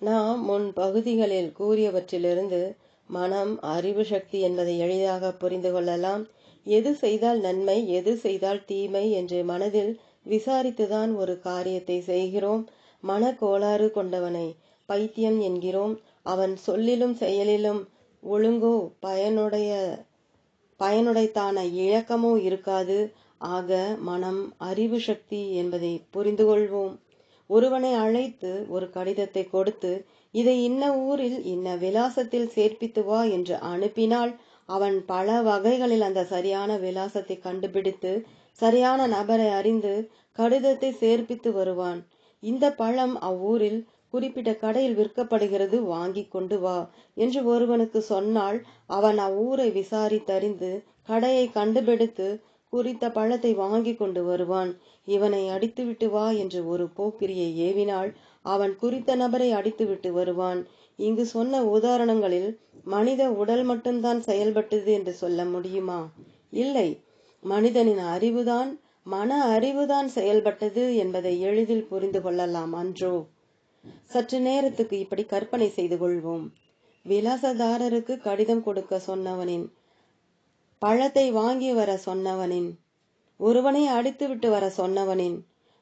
நாம் முன் பகுதிகளில் கூறியவற்றிலிருந்து மனம் அறிவு சக்தி என்பதை எளிதாக புரிந்து கொள்ளலாம். எது செய்தால் நன்மை, எது செய்தால் தீமை என்று மனதில் விசாரித்துதான் ஒரு காரியத்தை செய்கிறோம். மனக்கோளாறு கொண்டவனை பைத்தியம் என்கிறோம். அவன் சொல்லிலும் செயலிலும் ஒழுங்கோ பயனுடைத்தான இயக்கமோ இருக்காது. ஆக மனம் அறிவு சக்தி என்பதை புரிந்து கொள்வோம். ஒருவனை அழைத்து ஒரு கடிதத்தை கொடுத்து இதை இன்ன ஊரில் இன்ன விலாசத்தில் சேர்ப்பித்து வா என்று அனுப்பினால் அவன் பல வகைகளில் அந்த சரியான விலாசத்தை கண்டுபிடித்து சரியான நபரை அறிந்து கடிதத்தை சேர்ப்பித்து வருவான். இந்த பழம் அவ்வூரில் குறிப்பிட்ட கடையில் விற்கப்படுகிறது, வாங்கி கொண்டு வா என்று ஒருவனுக்கு சொன்னால் அவன் அவ்வூரை விசாரித்தறிந்து கடையை கண்டுபிடித்து குறித்த பழத்தை வாங்கி கொண்டு வருவான். இவனை அடித்துவிட்டு வா என்று ஒரு போக்கிரியை ஏவினால் அவன் குறித்த நபரை அடித்துவிட்டு வருவான். இங்கு சொன்ன உதாரணங்களில் மனித உடல் மட்டும்தான் செயல்பட்டது என்று சொல்ல முடியுமா? இல்லை, மனிதனின் அறிவுதான், மன அறிவுதான் செயல்பட்டது என்பதை எளிதில் புரிந்து கொள்ளலாம் அன்றோ? சற்று நேரத்துக்கு இப்படி கற்பனை செய்து கொள்வோம். விலாசதாரருக்கு கடிதம் கொடுக்க சொன்னவனின், பழத்தை வாங்கி வர சொன்னவனின், ஒருவனை அடித்துவிட்டு வர சொன்னவனின்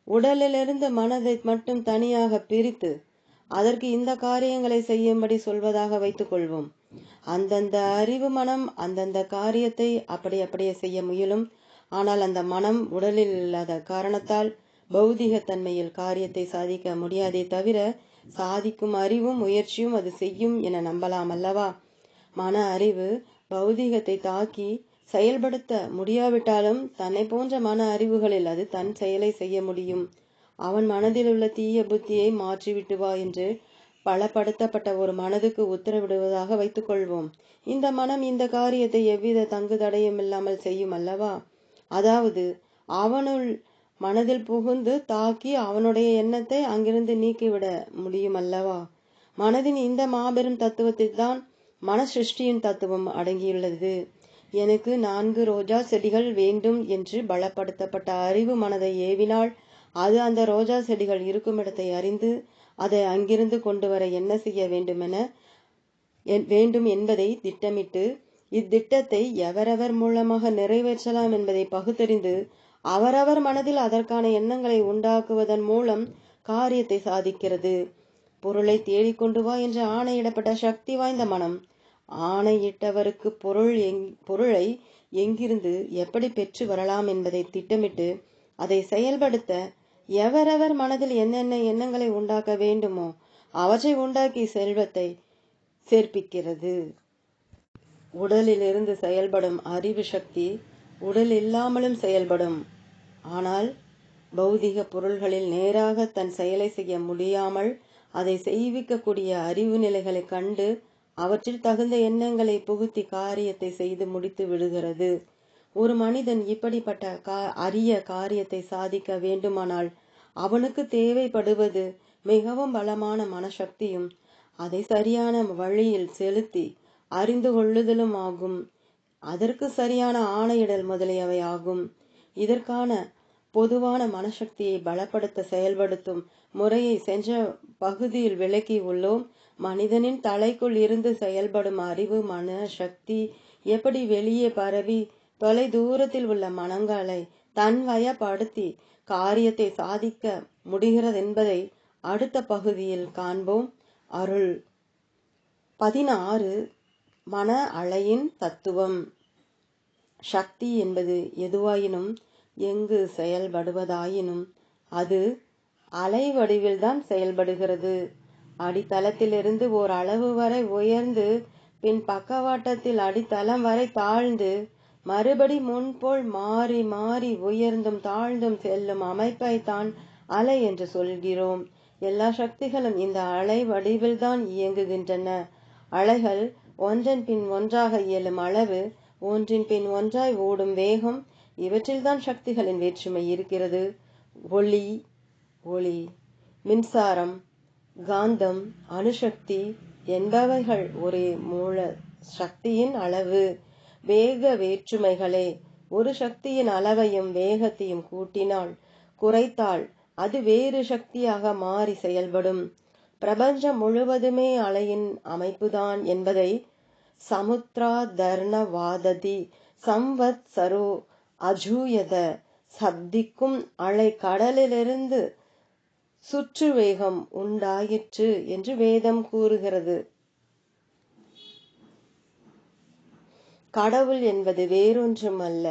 உடலிலிருந்து மனதை மட்டும் தனியாக பிரித்து அதற்கு இந்த காரியங்களை செய்யும்படி சொல்வதாக வைத்துக் கொள்வோம். அந்தந்த அறிவு மனம் அந்தந்த காரியத்தை அப்படியே செய்ய முயலும். ஆனால் அந்த மனம் உடலில் இல்லாத காரணத்தால் பௌதிகத்தன்மையில் காரியத்தை சாதிக்க முடியாதே தவிர சாதிக்கும் அறிவும் முயற்சியும் அது செய்யும் என நம்பலாம் அல்லவா? மன அறிவு பௌதிகத்தை தாக்கி செயல்படுத்த முடியாவிட்டாலும் தன்னை போன்ற மன அறிவுகளில் அது தன் செயலை செய்ய முடியும். அவன் மனதில் உள்ள தீய புத்தியை மாற்றிவிட்டு வா என்று பலப்படுத்தப்பட்ட ஒரு மனதுக்கு உத்தரவிடுவதாக வைத்துக்கொள்வோம். இந்த மனம் இந்த காரியத்தை எவ்வித தங்கு தடையும் இல்லாமல் செய்யும் அல்லவா? அதாவது அவனுள் மனதில் புகுந்து தாக்கி அவனுடைய எண்ணத்தை அங்கிருந்து நீக்கிவிட முடியும் அல்லவா? மனதின் இந்த மாபெரும் தத்துவத்தில் தான் மன சிருஷ்டியின் தத்துவம் அடங்கியுள்ளது. எனக்கு 4 ரோஜா செடிகள் வேண்டும் என்று பலப்படுத்தப்பட்ட அறிவு மனதை ஏவினால் அது அந்த ரோஜா செடிகள் இருக்கும் இடத்தை அறிந்து அதை அங்கிருந்து கொண்டு வர என்ன செய்ய வேண்டும் என்பதை திட்டமிட்டு இத்திட்டத்தை எவரவர் மூலமாக நிறைவேற்றலாம் என்பதை பகுத்தறிந்து அவரவர் மனதில் அதற்கான எண்ணங்களை உண்டாக்குவதன் மூலம் காரியத்தை சாதிக்கிறது. பொருளை தேடிக்கொண்டு வா என்று ஆணையிடப்பட்ட சக்தி வாய்ந்த மனம் ஆணையிட்டவருக்கு பொருளை எங்கிருந்து எப்படி பெற்று வரலாம் என்பதை திட்டமிட்டு அதை செயல்படுத்த எவரவர் மனதில் என்னென்ன எண்ணங்களை உண்டாக்க வேண்டுமோ அவற்றை உண்டாக்கி செல்வத்தை சேர்ப்பிக்கிறது. உடலிலிருந்து செயல்படும் அறிவு சக்தி உடல் இல்லாமலும் செயல்படும். ஆனால் பௌதிக பொருள்களில் நேராக தன் செயலை செய்ய முடியாமல் அதை செய்விக்கக்கூடிய அறிவு நிலைகளை கண்டு அவற்றில் தகுந்த எண்ணங்களை புகுத்தி காரியத்தை செய்து முடித்து விடுகிறது. ஒரு மனிதன் இப்படிப்பட்ட அரிய காரியத்தை சாதிக்க வேண்டுமானால் அவனுக்கு தேவைப்படுவது மிகவும் பலமான மனசக்தியும் அதை சரியான வழியில் செலுத்தி அறிந்து கொள்ளுதலும் ஆகும். அதற்கு சரியான ஆணையிடல் முதலியவை ஆகும். இதற்கான பொதுவான மனசக்தியை பலப்படுத்த செயல்படுத்தும் முறையை சென்ற பகுதியில் விளக்கி உள்ளோம். மனிதனின் தலைக்குள் இருந்து செயல்படும் அறிவு மன சக்தி எப்படி வெளியே பரவி தொலை தூரத்தில் உள்ள மனங்களை தன்வயப்படுத்தி காரியத்தை சாதிக்க முடிகிறது என்பதை அடுத்த பகுதியில் காண்போம். அருள் 16 மன அலையின் தத்துவம். சக்தி என்பது எதுவாயினும் எங்கு செயல்படுவதாயினும் அது அலை வடிவில்தான் செயல்படுகிறது. அடித்தளத்திலிருந்து ஓர் அளவு வரை உயர்ந்து பின் பக்கவாட்டத்தில் அடித்தளம் வரை தாழ்ந்து மறுபடி முன்போல் மாறி மாறி உயர்ந்தும் தாழ்ந்தும் செல்லும் அமைப்பை தான் அலை என்று சொல்கிறோம். எல்லா சக்திகளும் இந்த அலை வடிவில்தான் இயங்குகின்றன. அலைகள் ஒன்றன் பின் ஒன்றாக இயலும் அளவு, ஒன்றின் பின் ஒன்றாய் ஓடும் வேகம், இவற்றில்தான் சக்திகளின் வேற்றுமை இருக்கிறது. ஒளி, மின்சாரம், காந்தம், அணுசக்தி என்பவைகள் ஒரே மூல சக்தியின் அளவு, வேக வேற்றுமைகளே. ஒரு சக்தியின் அளவையும் வேகத்தையும் கூட்டினால் குறைத்தால் அது வேறு சக்தியாக மாறி செயல்படும். பிரபஞ்சம் முழுவதுமே அலையின் அமைப்புதான் என்பதை சமுத்திராதர்ணவாததி சம்வத்சரோ அஜூயத சப்திக்கும் அலை கடலிலிருந்து சுற்று வேகம் உண்டாயிற்று என்று வேதம் கூறுகிறது. கடவுள் என்பது வேறொன்றும் அல்ல,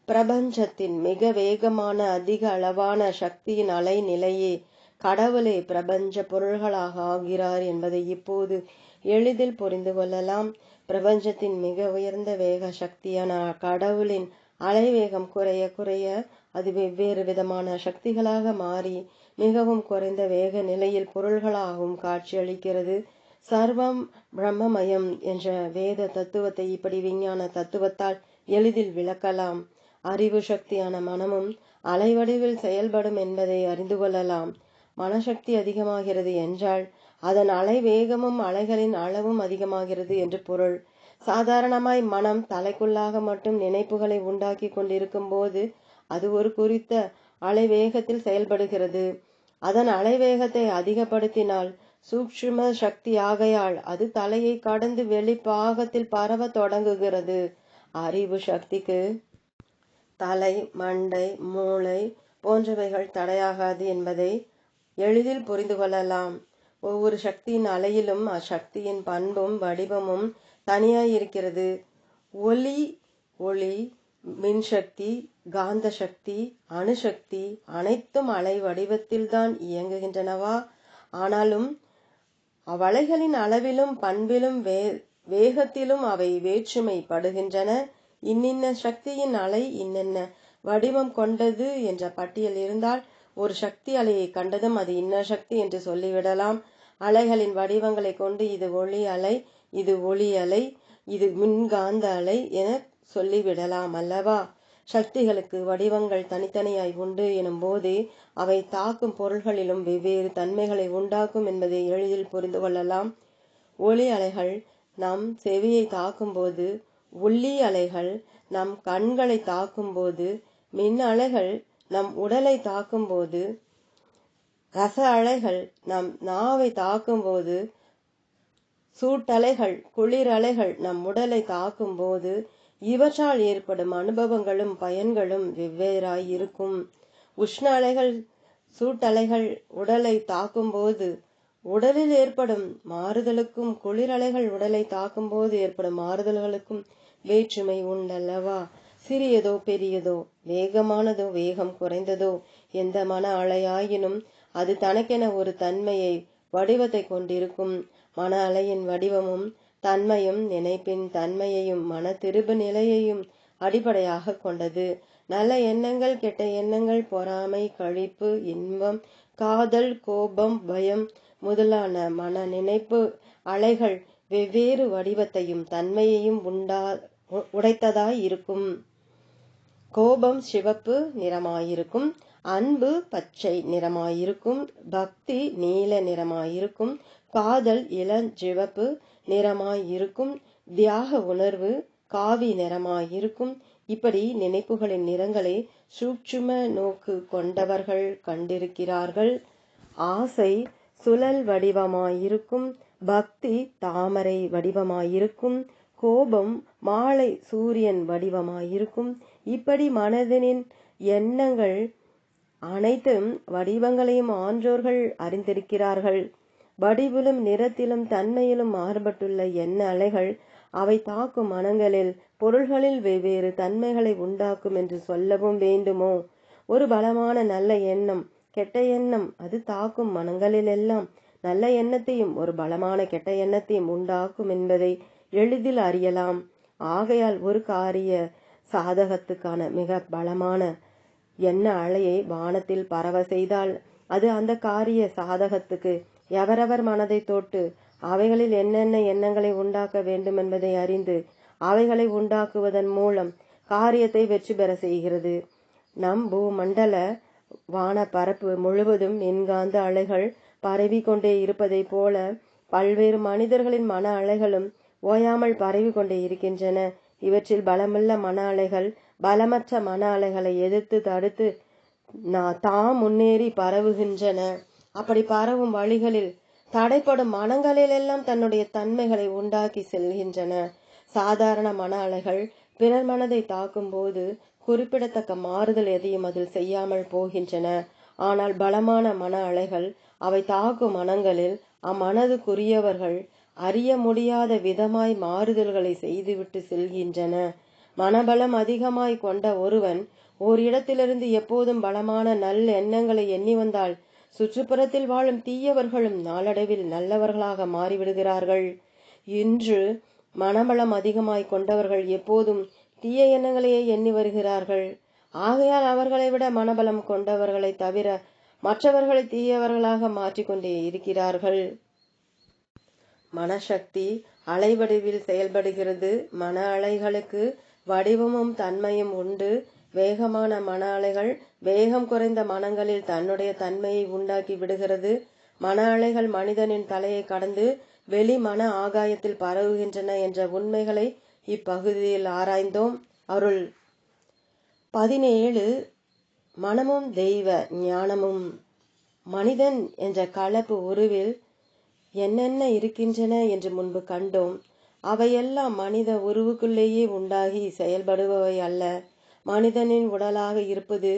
பிரபஞ்சத்தின் மிக வேகமான அதிக அளவான சக்தியின் அலை நிலையே. கடவுளே பிரபஞ்ச பொருள்களாக ஆகிறார் என்பதை இப்போது எளிதில் புரிந்து கொள்ளலாம். பிரபஞ்சத்தின் மிக உயர்ந்த வேக சக்தியான கடவுளின் அலைவேகம் குறைய குறைய அது வெவ்வேறு விதமான சக்திகளாக மாறி மிகவும் குறைந்த வேக நிலையில் பொருள்களாகவும் காட்சியளிக்கிறது. சர்வம் பிரம்மமயம் என்ற வேத தத்துவத்தை இப்படி விஞ்ஞான தத்துவத்தால் எளிதில் விளக்கலாம். அறிவு சக்தியான மனமும் அலைவடிவில் செயல்படும் என்பதை அறிந்து கொள்ளலாம். மனசக்தி அதிகமாகிறது என்றால் அதன் அலை வேகமும் அலைகளின் அளவும் அதிகமாகிறது என்று பொருள். சாதாரணமாய் மனம் தலைக்குள்ளாக மட்டும் நினைப்புகளை உண்டாக்கி கொண்டிருக்கும் போது அது ஒரு குறித்த அலைவேகத்தில் செயல்படுகிறது. அதன் அலைவேகத்தை அதிகப்படுத்தினால் சூக்ஷ்ம சக்தி ஆகையால் அது தலையை கடந்து வெளிப்பாகத்தில் பரவ தொடங்குகிறது. அறிவு சக்திக்கு தலை, மண்டை, மூளை போன்றவைகள் தடையாகாது என்பதை எளிதில் புரிந்து கொள்ளலாம். ஒவ்வொரு சக்தியின் அலையிலும் அச்சக்தியின் பண்பும் வடிவமும் தனியாய் இருக்கிறது. ஒளி, மின்சக்தி, காந்த சக்தி, அணுசக்தி அனைத்தும் அலை வடிவத்தில்தான் இயங்குகின்றனவா? ஆனாலும் அவ்வலைகளின் அளவிலும் பண்பிலும் வேகத்திலும் அவை வேற்றுமை படுகின்றன. இன்னின்ன சக்தியின் அலை இன்னென்ன வடிவம் கொண்டது என்ற பட்டியல் இருந்தால் ஒரு சக்தி அலையை கண்டதும் அது இன்ன சக்தி என்று சொல்லிவிடலாம். அலைகளின் வடிவங்களை கொண்டு இது ஒளி அலை, இது ஒளி அலை, இது மின்காந்த அலை என சொல்லிவிடலாம் அல்லவா? சக்திகளுக்கு வடிவங்கள் தனித்தனியாய் உண்டு எனும் போதே அவை தாக்கும் பொருள்களிலும் வெவ்வேறு தன்மைகளை உண்டாக்கும் என்பதை எளிதில் புரிந்து கொள்ளலாம். ஒளி அலைகள் நம் செவியை தாக்கும்போது, ஒளி அலைகள் நம் கண்களை தாக்கும்போது, மின் அலைகள் நம் உடலை தாக்கும்போது, ரச அலைகள் நம் நாவை தாக்கும்போது, சூட்டலைகள் குளிர் அலைகள் நம் உடலை தாக்கும்போது இவற்றால் ஏற்படும் அனுபவங்களும் பயன்களும் வெவ்வேறாய் இருக்கும். உஷ்ண அலைகள் சூட்டலைகள் உடலை தாக்கும்போது உடலில் ஏற்படும் மாறுதலுக்கும், குளிர் அலைகள் உடலை தாக்கும்போது ஏற்படும் மாறுதல்களுக்கும் வேற்றுமை உண்டல்லவா? சிறியதோ பெரியதோ, வேகமானதோ வேகம் குறைந்ததோ, எந்த மன அலையாயினும் அது தனக்கென ஒரு தன்மையை வடிவத்தை கொண்டிருக்கும். மன அலையின் வடிவமும் தன்மையும் நினைப்பின் தன்மையையும் மன திருப்பு நிலையையும் அடிப்படையாக கொண்டது. நல்ல எண்ணங்கள், கெட்ட எண்ணங்கள், பொறாமை, களிப்பு, இன்பம், காதல், கோபம், பயம் முதலான மன நினைப்பு அலைகள் வெவ்வேறு வடிவத்தையும் தன்மையையும் உடைத்ததாய் இருக்கும். கோபம் சிவப்பு நிறமாயிருக்கும், அன்பு பச்சை நிறமாயிருக்கும், பக்தி நீல நிறமாயிருக்கும், காதல் இளஞ்சிவப்பு நிறமாயிருக்கும், தியாக உணர்வு காவி நிறமாயிருக்கும். இப்படி நினைப்புகளின் நிறங்களை சூட்சும நோக்கு கொண்டவர்கள் கண்டிருக்கிறார்கள். ஆசை சுழல் வடிவமாயிருக்கும், பக்தி தாமரை வடிவமாயிருக்கும், கோபம் மாலை சூரியன் வடிவமாயிருக்கும். இப்படி மனதினின் எண்ணங்கள் அனைத்தும் வடிவங்களையும் ஆன்றோர்கள் அறிந்திருக்கிறார்கள். வடிவிலும் நிறத்திலும் தன்மையிலும் மாறுபட்டுள்ள எண்ண அலைகள் அவை தாக்கும் மனங்களில் பொருள்களில் வெவ்வேறு தன்மைகளை உண்டாக்கும் என்று சொல்லவும் வேண்டுமோ? ஒரு பலமான நல்ல எண்ணம், கெட்ட எண்ணம் அது தாக்கும் மனங்களிலெல்லாம் நல்ல எண்ணத்தையும் ஒரு பலமான கெட்ட எண்ணத்தையும் உண்டாக்கும் என்பதை எளிதில் அறியலாம். ஆகையால் ஒரு காரிய சாதகத்துக்கான மிக பலமான எண்ண அலையை வானத்தில் பரவ செய்தால் அது அந்த காரிய சாதகத்துக்கு எவரவர் மனதை தொட்டு அவைகளில் என்னென்ன எண்ணங்களை உண்டாக்க வேண்டும் என்பதை அறிந்து அவைகளை உண்டாக்குவதன் மூலம் காரியத்தை வெற்றி பெற செய்கிறது. நம் பூமண்டல வான பரப்பு முழுவதும் மின்காந்த அலைகள் பரவி கொண்டே இருப்பதை போல பல்வேறு மனிதர்களின் மன அலைகளும் ஓயாமல் பரவி கொண்டே இருக்கின்றன. இவற்றில் பலமுள்ள மன அலைகள் பலமற்ற மன அலைகளை எதிர்த்து தடுத்து தாம் முன்னேறி பரவுகின்றன. அப்படி பரவும் வழிகளில் தடைப்படும் மனங்களிலெல்லாம் தன்னுடைய தன்மைகளை உண்டாக்கி செல்கின்றன. சாதாரண மன அலைகள் பிறர் மனதை தாக்கும் போது குறிப்பிடத்தக்க மாறுதல் எதையும் அதில் செய்யாமல் போகின்றன. ஆனால் பலமான மன அலைகள் அவை தாக்கும் மனங்களில் அம்மனதுக்குரியவர்கள் அறிய முடியாத விதமாய் மாறுதல்களை செய்துவிட்டு செல்கின்றன. மனபலம் அதிகமாய் கொண்ட ஒருவன் ஓரிடத்திலிருந்து எப்போதும் பலமான நல் எண்ணங்களை எண்ணி வந்தால் சுற்றுப்புறத்தில் வாழும் தீயவர்களும் நாளடைவில் நல்லவர்களாக மாறிவிடுகிறார்கள். இன்று மனபலம் அதிகமாய் கொண்டவர்கள் எப்போதும் தீய எண்ணங்களையே எண்ணி வருகிறார்கள். ஆகையால் அவர்களை விட மனபலம் கொண்டவர்களை தவிர மற்றவர்களை தீயவர்களாக மாற்றிக்கொண்டே இருக்கிறார்கள். மனசக்தி அலைவடிவில் செயல்படுகிறது. மன அலைகளுக்கு வடிவமும் தன்மையும் உண்டு. வேகமான மன அலைகள் வேகம் குறைந்த மனங்களில் தன்னுடைய தன்மையை உண்டாக்கி விடுகிறது. மன அலைகள் மனிதனின் தலையை கடந்து வெளி மன ஆகாயத்தில் பரவுகின்றன என்ற உண்மைகளை இப்பகுதியில் ஆராய்ந்தோம். அருள் 17 மனமும் தெய்வ ஞானமும். மனிதன் என்ற கலப்பு உருவில் என்னென்ன இருக்கின்றன என்று முன்பு கண்டோம். அவையெல்லாம் மனித உருவுக்குள்ளேயே உண்டாகி செயல்படுபவை அல்ல. மனிதனின் உடலாக இருப்பது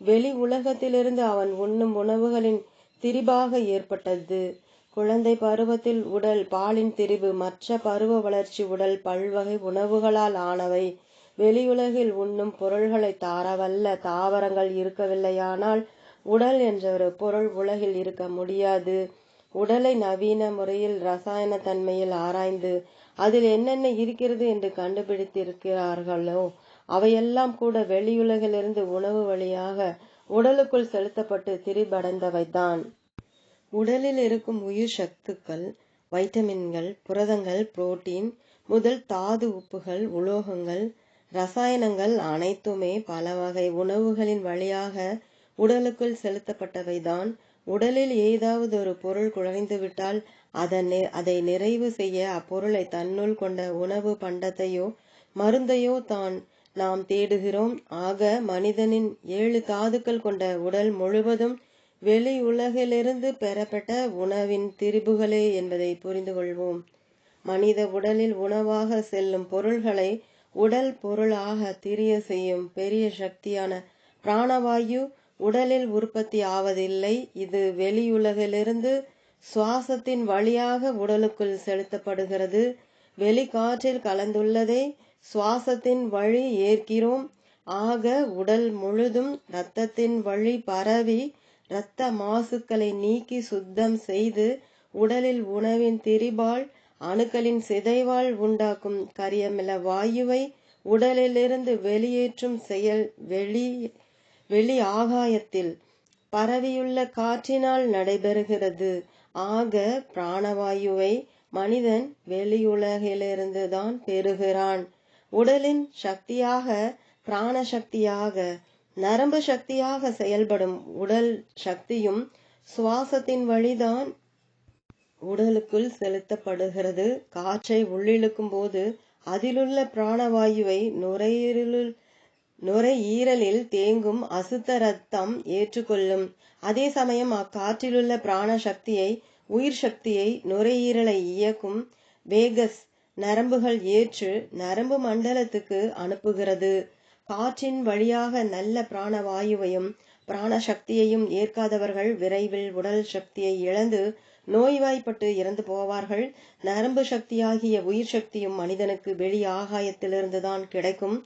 வெளி உலகத்திலிருந்து அவன் உண்ணும் உணவுகளின் திரிபாக ஏற்பட்டது. குழந்தை பருவத்தில் உடல் பாலின் திரிபு, மற்ற பருவ வளர்ச்சி உடல் பல்வகை உணவுகளால் ஆனவை. வெளியுலகில் உண்ணும் பொருள்களை தாரவல்ல தாவரங்கள் இருக்கவில்லையானால் உடல் என்ற ஒரு பொருள் உலகில் இருக்க முடியாது. உடலை நவீன முறையில் ரசாயன தன்மையில் ஆராய்ந்து அதில் என்னென்ன இருக்கிறது என்று கண்டுபிடித்திருக்கிறார்களோ அவையெல்லாம் கூட வெளியுலகிலிருந்து உணவு வழியாக உடலுக்குள் செலுத்தப்பட்டு திரிபடைந்தவைதான். உடலில் இருக்கும் உயிர் சத்துக்கள், வைட்டமின்கள், புரதங்கள், புரோட்டீன் முதல் தாது உப்புகள், உலோகங்கள், ரசாயனங்கள் அனைத்துமே பல வகை உணவுகளின் வழியாக உடலுக்குள் செலுத்தப்பட்டவைதான். உடலில் ஏதாவது ஒரு பொருள் குறைந்துவிட்டால் அதை நிறைவு செய்ய அப்பொருளை தன்னுள் கொண்ட உணவு பண்டத்தையோ மருந்தையோ தான் நாம் தேடுகிறோம். ஆக மனிதனின் 7 தாதுக்கள் கொண்ட உடல் முழுவதும் வெளி உலகிலிருந்து பெறப்பட்ட உணவின் திரிபுகளே என்பதை புரிந்து கொள்வோம். மனித உடலில் உணவாக செல்லும் பொருள்களை உடல் பொருளாக திரிய செய்யும் பெரிய சக்தியான பிராணவாயு உடலில் உற்பத்தி ஆவதில்லை. இது வெளியுலகிலிருந்து சுவாசத்தின் வழியாக உடலுக்குள் செலுத்தப்படுகிறது. வெளிக்காற்றில் கலந்துள்ளதை சுவாசத்தின் வழி ஏற்கிறோம். ஆக உடல் முழுதும் இரத்தத்தின் வழி பரவி இரத்த மாசுக்களை நீக்கி சுத்தம் செய்து உடலில் உணவின் திரிபால் அணுக்களின் சிதைவால் உண்டாக்கும் கரியமில வாயுவை உடலிலிருந்து வெளியேற்றும் செயல் வெளி ஆகாயத்தில் பரவியுள்ள காற்றினால் நடைபெறுகிறது. ஆக பிராணவாயுவை மனிதன் வெளியுலகிலிருந்து தான் பெறுகிறான். உடலின் சக்தியாக, பிராண சக்தியாக, நரம்பு சக்தியாக செயல்படும் உடல் சக்தியும் சுவாசத்தின் வழிதான் உடலுக்குள் செலுத்தப்படுகிறது. காற்றை உள்ளிழுக்கும் போது அதிலுள்ள பிராணவாயுவை நுரையீரலில் தேங்கும் அசுத்த இரத்தம் ஏற்றுக்கொள்ளும். அதே சமயம் அக்காற்றிலுள்ள பிராண சக்தியை, உயிர் சக்தியை நுரையீரலை இயக்கும் வேகஸ் நரம்புகள் ஏற்று நரம்பு மண்டலத்துக்கு அனுப்புகிறது. காற்றின் வழியாக நல்ல பிராணவாயுவையும் பிராண சக்தியையும் ஏற்காதவர்கள் விரைவில் உடல் சக்தியை இழந்து நோய்வாய்ப்பட்டு இறந்து போவார்கள். நரம்பு சக்தியாகிய உயிர் சக்தியும் மனிதனுக்கு வெளி ஆகாயத்திலிருந்துதான் கிடைக்கும்.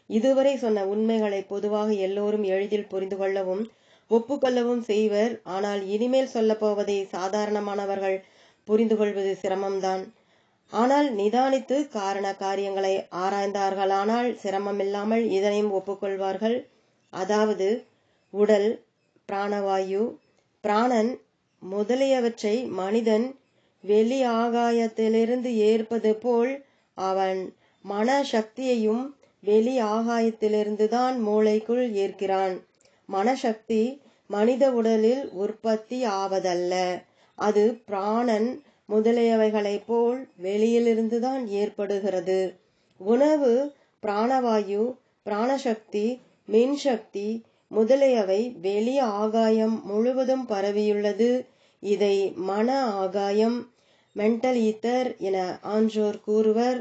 இதுவரை சொன்ன உண்மைகளை பொதுவாக எல்லோரும் எளிதில் புரிந்து கொள்ளவும் ஒப்புக்கொள்ளவும் செய்வர். ஆனால் இனிமேல் சொல்லப்போவதை சாதாரணமானவர்கள் புரிந்து கொள்வது சிரமம்தான். ஆனால் நிதானித்து காரண காரியங்களை ஆராய்ந்தார்களானால் சிரமமில்லாமல் இதனையும் ஒப்புக்கொள்வார்கள். அதாவது உடல், பிராணவாயு, பிராணன் முதலியவற்றை மனிதன் வெளி ஆகாயத்திலிருந்து ஏற்பது போல் அவன் மன சக்தியையும் வெளி ஆகாயத்திலிருந்துதான் மூளைக்குள் ஏற்கிறான். மனசக்தி மனித உடலில் உற்பத்தி ஆவதல்ல. அது பிராணன் முதலியவைகளைப் போல் வெளியிலிருந்துதான் ஏற்படுகிறது. உணவு, பிராணவாயு, பிராணசக்தி, மின்சக்தி முதலியவை வெளி ஆகாயம் முழுவதும் பரவியுள்ளது. இதை மன ஆகாயம், மென்டல் ஈத்தர் என ஆன்றோர் கூறுவர்.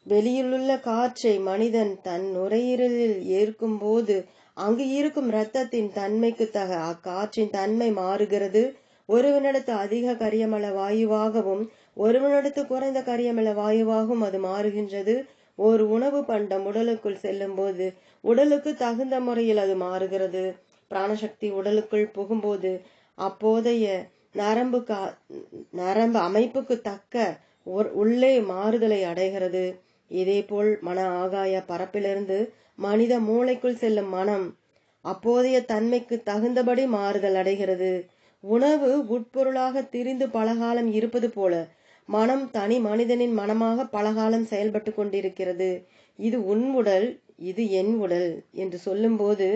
வெளியிலுள்ள காற்றை மனிதன் தன் நுரையீரலில் ஏற்கும் போது அங்கு இருக்கும் இரத்தத்தின் தன்மைக்கு தக அக்காற்றின் தன்மை மாறுகிறது. ஒருவனிடத்து அதிக கரியமல வாயுவாகவும் ஒருவனிடத்து குறைந்த கரியமல வாயுவாகவும் அது மாறுகின்றது. ஒரு உணவு பண்டம் உடலுக்குள் செல்லும் போது உடலுக்கு தகுந்த முறையில் அது மாறுகிறது. பிராணசக்தி உடலுக்குள் புகும்போது அப்போதைய நரம்பு அமைப்புக்கு தக்க உள்ளே மாறுதலை அடைகிறது. இதேபோல் மன ஆகாய பரப்பிலிருந்து மனித மூளைக்குள் செல்லும் மனம் அப்போதைய தன்மைக்கு தகுந்தபடி மாறுதல் அடைகிறது. உணவு உட்பொருளாக திரிந்து பலகாலம் இருப்பது போல மனம் தனி மனிதனின் மனமாக பலகாலம் செயல்பட்டு கொண்டிருக்கிறது. இது உன் உடல், இது என் உடல் என்று சொல்லும்போது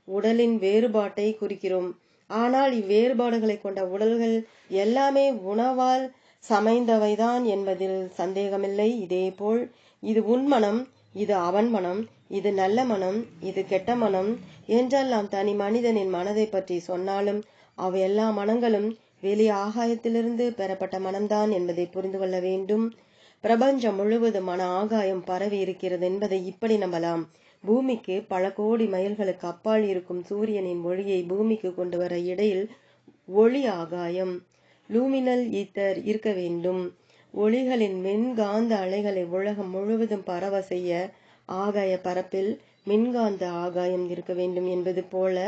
உடலின் வேறுபாட்டை குறிக்கிறோம். ஆனால் இவ்வேறுபாடுகளை கொண்ட உடல்கள் எல்லாமே உணவால் சமைந்தவைதான் என்பதில் சந்தேகமில்லை. இதேபோல் இது உன் மனம், இது அவன் மனம், இது நல்ல மனம், இது கெட்ட மனம் என்றெல்லாம் தனி மனிதனின் மனதை பற்றி சொன்னாலும் அவை எல்லா மனங்களும் வெளி ஆகாயத்திலிருந்து பெறப்பட்ட மனம்தான் என்பதை புரிந்து கொள்ள வேண்டும். பிரபஞ்சம் முழுவதும் மன ஆகாயம் பரவி இருக்கிறது என்பதை இப்படி நம்பலாம். பூமிக்கு பல கோடி மைல்களுக்கு அப்பால் இருக்கும் சூரியனின் ஒளியை பூமிக்கு கொண்டு வர இடையில் ஒளி ஆகாயம், லூமினல் ஈத்தர் இருக்க வேண்டும். ஒளிகளின் மின்காந்த அலைகளை உலகம் முழுவதும் பரவ செய்ய ஆகாய பரப்பில் மின்காந்த ஆகாயம் இருக்க வேண்டும் என்பது போல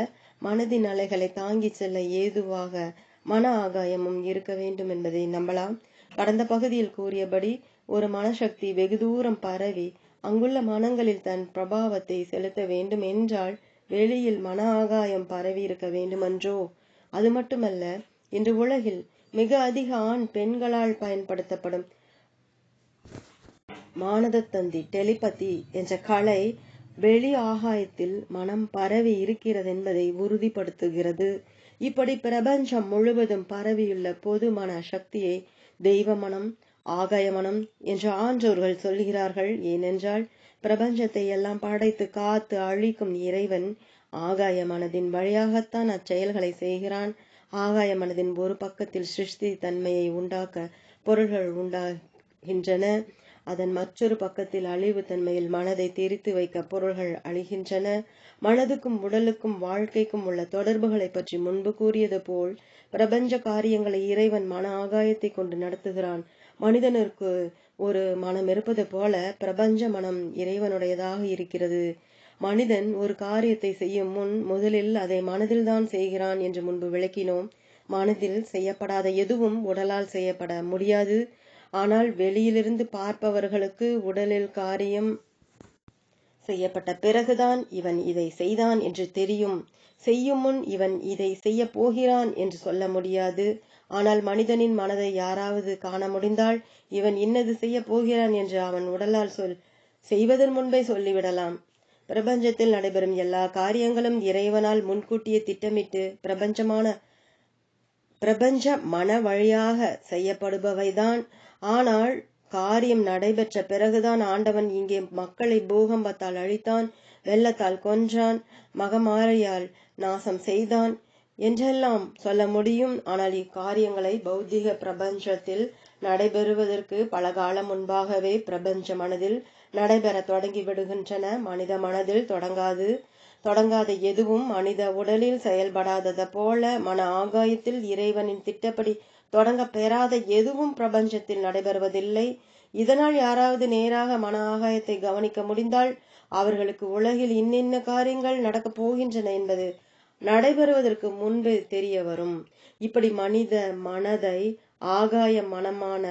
மனதின் அலைகளை தாங்கி செல்ல ஏதுவாக மன ஆகாயமும் இருக்க வேண்டும் என்பதை நம்பலாம். கடந்த பகுதியில் கூறியபடி ஒரு மனசக்தி வெகு தூரம் பரவி அங்குள்ள மனங்களில் தன் பிரபாவத்தை செலுத்த வேண்டும் என்றால் வெளியில் மன ஆகாயம் பரவி இருக்க வேண்டுமன்றோ? அது மட்டுமல்ல, இன்று உலகில் மிக அதிக ஆண் பெண்களால் பயன்படுத்தப்படும் மானதத்தந்தி டெலிபதி என்ற கலை வெளி ஆகாயத்தில் மனம் பரவி இருக்கிறது என்பதை உறுதிப்படுத்துகிறது. இப்படி பிரபஞ்சம் முழுவதும் பரவியுள்ள பொது மன சக்தியை தெய்வ மனம், ஆகாய மனம் என்று ஆன்றோர்கள் சொல்கிறார்கள். ஏனென்றால் பிரபஞ்சத்தை எல்லாம் படைத்து காத்து அழிக்கும் இறைவன் ஆகாய மனதின் வழியாகத்தான் அச்செயல்களை செய்கிறான். ஆகாய மனதின் ஒரு பக்கத்தில் சிருஷ்டி தன்மையை உண்டாக்க பொருள்கள் உண்டாகின்றன. அதன் மற்றொரு பக்கத்தில் அழிவு தன்மையில் மனதை திரித்து வைக்க பொருள்கள் அழிகின்றன. மனதுக்கும் உடலுக்கும் வாழ்க்கைக்கும் உள்ள தொடர்புகளை பற்றி முன்பு கூறியது போல் பிரபஞ்ச காரியங்களை இறைவன் மன ஆகாயத்தை கொண்டு நடத்துகிறான். மனிதனுக்கு ஒரு மனம் இருப்பது போல பிரபஞ்ச மனம் இறைவனுடையதாக இருக்கிறது. மனிதன் ஒரு காரியத்தை செய்யும் முன் முதலில் அதை மனதில்தான் செய்கிறான் என்று முன்பு விளக்கினோம். மனதில் செய்யப்படாத எதுவும் உடலால் செய்யப்பட முடியாது. ஆனால் வெளியிலிருந்து பார்ப்பவர்களுக்கு உடலில் காரியம் செய்யப்பட்ட பிறகுதான் இவன் இதை செய்தான் என்று தெரியும். செய்யும் முன் இவன் இதை செய்ய போகிறான் என்று சொல்ல முடியாது. ஆனால் மனிதனின் மனதை யாராவது காண முடிந்தால் இவன் இன்னது செய்ய போகிறான் என்று அவன் உடலால் செய்வதன் முன்பே சொல்லிவிடலாம். பிரபஞ்சத்தில் நடைபெறும் எல்லா காரியங்களும் இறைவனால் முன்கூட்டியே திட்டமிட்டு பிரபஞ்ச மன வழியாக செய்யப்படுபவைதான். ஆனால் காரியம் நடைபெற்ற பிறகுதான் ஆண்டவன் இங்கே மக்களை பூகம்பத்தால் அழித்தான், வெள்ளத்தால் கொன்றான், மகமாரியால் நாசம் செய்தான் என்றெல்லாம் சொல்ல முடியும். ஆனால் இக்காரியங்களை பௌத்திக பிரபஞ்சத்தில் நடைபெறுவதற்கு பல காலம் முன்பாகவே பிரபஞ்ச மனதில் நடைபெற தொடங்கி விடுகின்றன. மனித மனதில் தொடங்காத எதுவும் மனித உடலில் செயல்படாதது போல மன ஆகாயத்தில் இறைவனின் திட்டப்படி தொடங்க பெறாத எதுவும் பிரபஞ்சத்தில் நடைபெறுவதில்லை. இதனால் யாராவது நேராக மன ஆகாயத்தை கவனிக்க முடிந்தால் அவர்களுக்கு உலகில் இன்னின்ன காரியங்கள் நடக்கப் போகின்றன என்பது நடைபெறுவதற்கு முன்பு தெரிய வரும். இப்படி மனித மனதை ஆகாய மனமான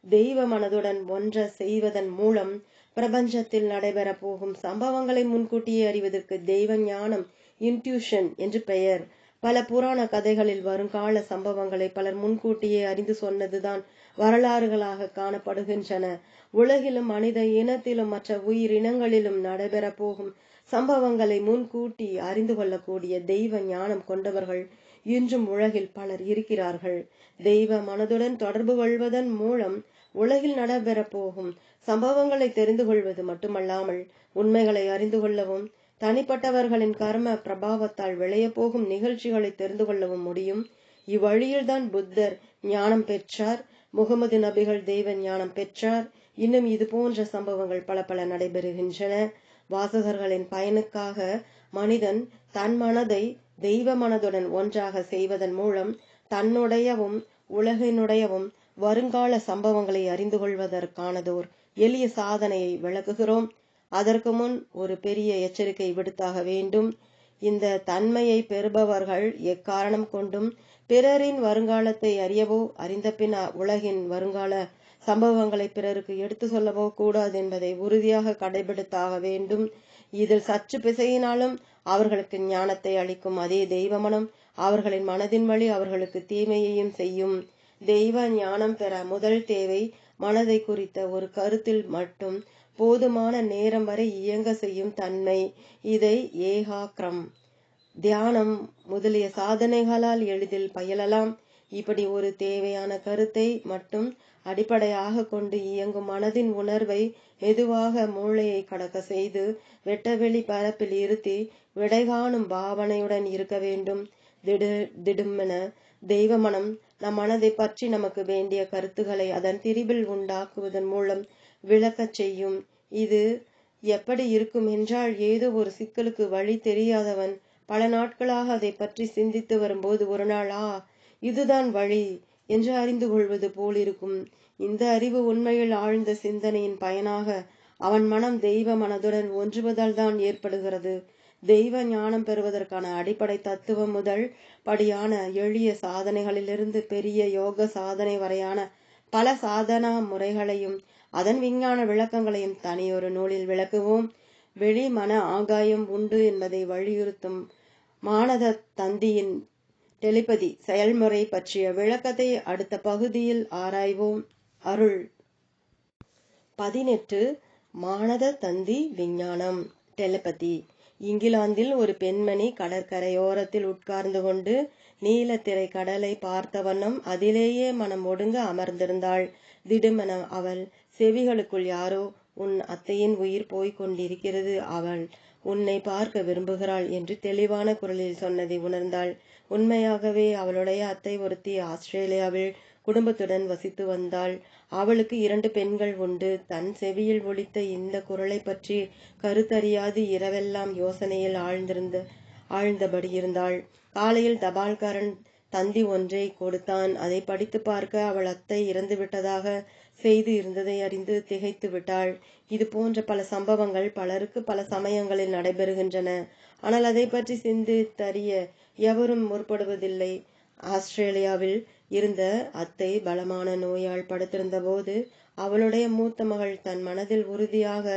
தெய்வ மனதுடன் ஒன்ற செய்வதன் மூலம் பிரபஞ்சத்தில் நடைபெற போகும் சம்பவங்களை முன்கூட்டியே அறிவதற்கு தெய்வ ஞானம், இன்ட்யூஷன் என்று பெயர். பல புராண கதைகளில் வருங்கால சம்பவங்களை பலர் முன்கூட்டியே அறிந்து சொன்னதுதான் வரலாறுகளாக காணப்படுகின்றன. உலகிலும் மனித இனத்திலும் மற்ற உயிரினங்களிலும் நடைபெற போகும் சம்பவங்களை முன்கூட்டி அறிந்து கொள்ளக்கூடிய தெய்வ ஞானம் கொண்டவர்கள் இன்றும் உலகில் பலர் இருக்கிறார்கள். தெய்வ மனதுடன் தொடர்பு கொள்வதன் மூலம் உலகில் நடைபெற போகும் சம்பவங்களை தெரிந்து கொள்வது மட்டுமல்லாமல் உண்மைகளை அறிந்து கொள்ளவும் தனிப்பட்டவர்களின் கர்ம பிரபாவத்தால் விளைய போகும் நிகழ்ச்சிகளை தெரிந்து கொள்ளவும் முடியும். இவ்வழியில்தான் புத்தர் ஞானம் பெற்றார், முகமது நபிகள் தெய்வ ஞானம் பெற்றார். இன்னும் இது போன்ற சம்பவங்கள் பல பல நடைபெறுகின்றன. வாசகர்களின் பயனுக்காக மனிதன் தன் மனதை தெய்வ மனதுடன் ஒன்றாக செய்வதன் மூலம் தன்னுடையவும் உலகினுடையவும் வருங்கால சம்பவங்களை அறிந்து கொள்வதற்கானதோர் எளிய சாதனையை விளக்குகிறோம். அதற்கு முன் ஒரு பெரிய எச்சரிக்கை விடுத்தாக வேண்டும். இந்த தன்மையை பெறுபவர்கள் எக்காரணம் கொண்டும் பிறரின் வருங்காலத்தை அறியவோ அறிந்த பின் உலகின் வருங்கால சம்பவங்களை பிறருக்கு எடுத்து சொல்லவோ கூடாது என்பதை உறுதியாக கடைபிடித்தாக வேண்டும். இதில் சற்று பிசையினாலும் அவர்களுக்கு ஞானத்தை அளிக்கும் அதே தெய்வ மனம் அவர்களின் மனதின் வழி அவர்களுக்கு தீமையையும் செய்யும். தெய்வ ஞானம் பெற முதல் தேவை மனதை குறித்த ஒரு கருத்தில் மட்டும் போதுமான நேரம் வரை இயங்க செய்யும் தன்மை. இதை ஏகாக்ரம், தியானம் முதலிய சாதனைகளால் எளிதில் பயிலலாம். இப்படி ஒரு தேவையான கருத்தை மட்டும் அடிப்படையாக கொண்டு இயங்கும் மனதின் உணர்வை மெதுவாக மூளையை கடக்க செய்து வெட்டவெளி பரப்பில் இருத்தி விடை காணும் பாவனையுடன் இருக்க வேண்டும். திடுமென தெய்வ மனம் நம் மனதை பற்றி நமக்கு வேண்டிய கருத்துக்களை அதன் திரிபில் உண்டாக்குவதன் மூலம் விளக்கச் செய்யும். இது எப்படி இருக்கும் என்றால், ஏதோ ஒரு சிக்கலுக்கு வழி தெரியாதவன் பல நாட்களாக அதை பற்றி சிந்தித்து வரும்போது ஒரு நாள் இதுதான் வழி என்று அறிந்து கொள்வது போலிருக்கும். இந்த அறிவு உண்மையில் ஆழ்ந்த சிந்தனையின் பயனாக அவன் மனம் தெய்வ மனதுடன் ஒன்றுவதால் தான் ஏற்படுகிறது. தெய்வ ஞானம் பெறுவதற்கான அடிப்படை தத்துவம் முதல் படியான எளிய சாதனைகளிலிருந்து பெரிய யோக சாதனை வரையான பல சாதனா முறைகளையும் அதன் விஞ்ஞான விளக்கங்களையும் தனியொரு நூலில் விளக்குவோம். வெளி மன ஆகாயம் உண்டு என்பதை வலியுறுத்தும் மானத தந்தியின் டெலிபதி செயல்முறை பற்றிய விளக்கத்தை அடுத்த பகுதியில் ஆராய்வோம். அருள் 18. மானத தந்தி விஞ்ஞானம் டெலிபதி. இங்கிலாந்தில் ஒரு பெண்மணி கடற்கரையோரத்தில் உட்கார்ந்து கொண்டு நீலத்திரை கடலை பார்த்த வண்ணம் அதிலேயே மனம் ஒடுங்க அமர்ந்திருந்தாள். திடுமென அவள் செவிகளுக்குள் யாரோ, உன் அத்தையின் உயிர் போய்க் கொண்டிருக்கிறது, அவள் உன்னை பார்க்க விரும்புகிறாள் என்று தெளிவான குரலில் சொன்னதை உணர்ந்தாள். உண்மையாகவே அவளுடைய அத்தை ஒருத்தி ஆஸ்திரேலியாவில் குடும்பத்துடன் வசித்து வந்தாள். அவளுக்கு 2 பெண்கள் உண்டு. தன் செவியில் ஒலித்த இந்த குரலை பற்றி கருத்தறியாது இரவெல்லாம் யோசனையில் ஆழ்ந்தபடி இருந்தாள். காலையில் தபால்காரன் தந்தி ஒன்றை கொடுத்தான். அதை படித்து பார்க்க அவள் அத்தை இறந்து விட்டதாக செய்து இருந்ததை அறிந்து திகைத்து விட்டாள். இது போன்ற பல சம்பவங்கள் பலருக்கு பல சமயங்களில் நடைபெறுகின்றன. ஆனால் அதை பற்றி சிந்தித்தறிய எவரும் முற்படுவதில்லை. ஆஸ்திரேலியாவில் இருந்த அத்தை பலமான நோயால் படுத்திருந்த போது அவளுடைய மூத்த மகள் தன் மனதில் உறுதியாக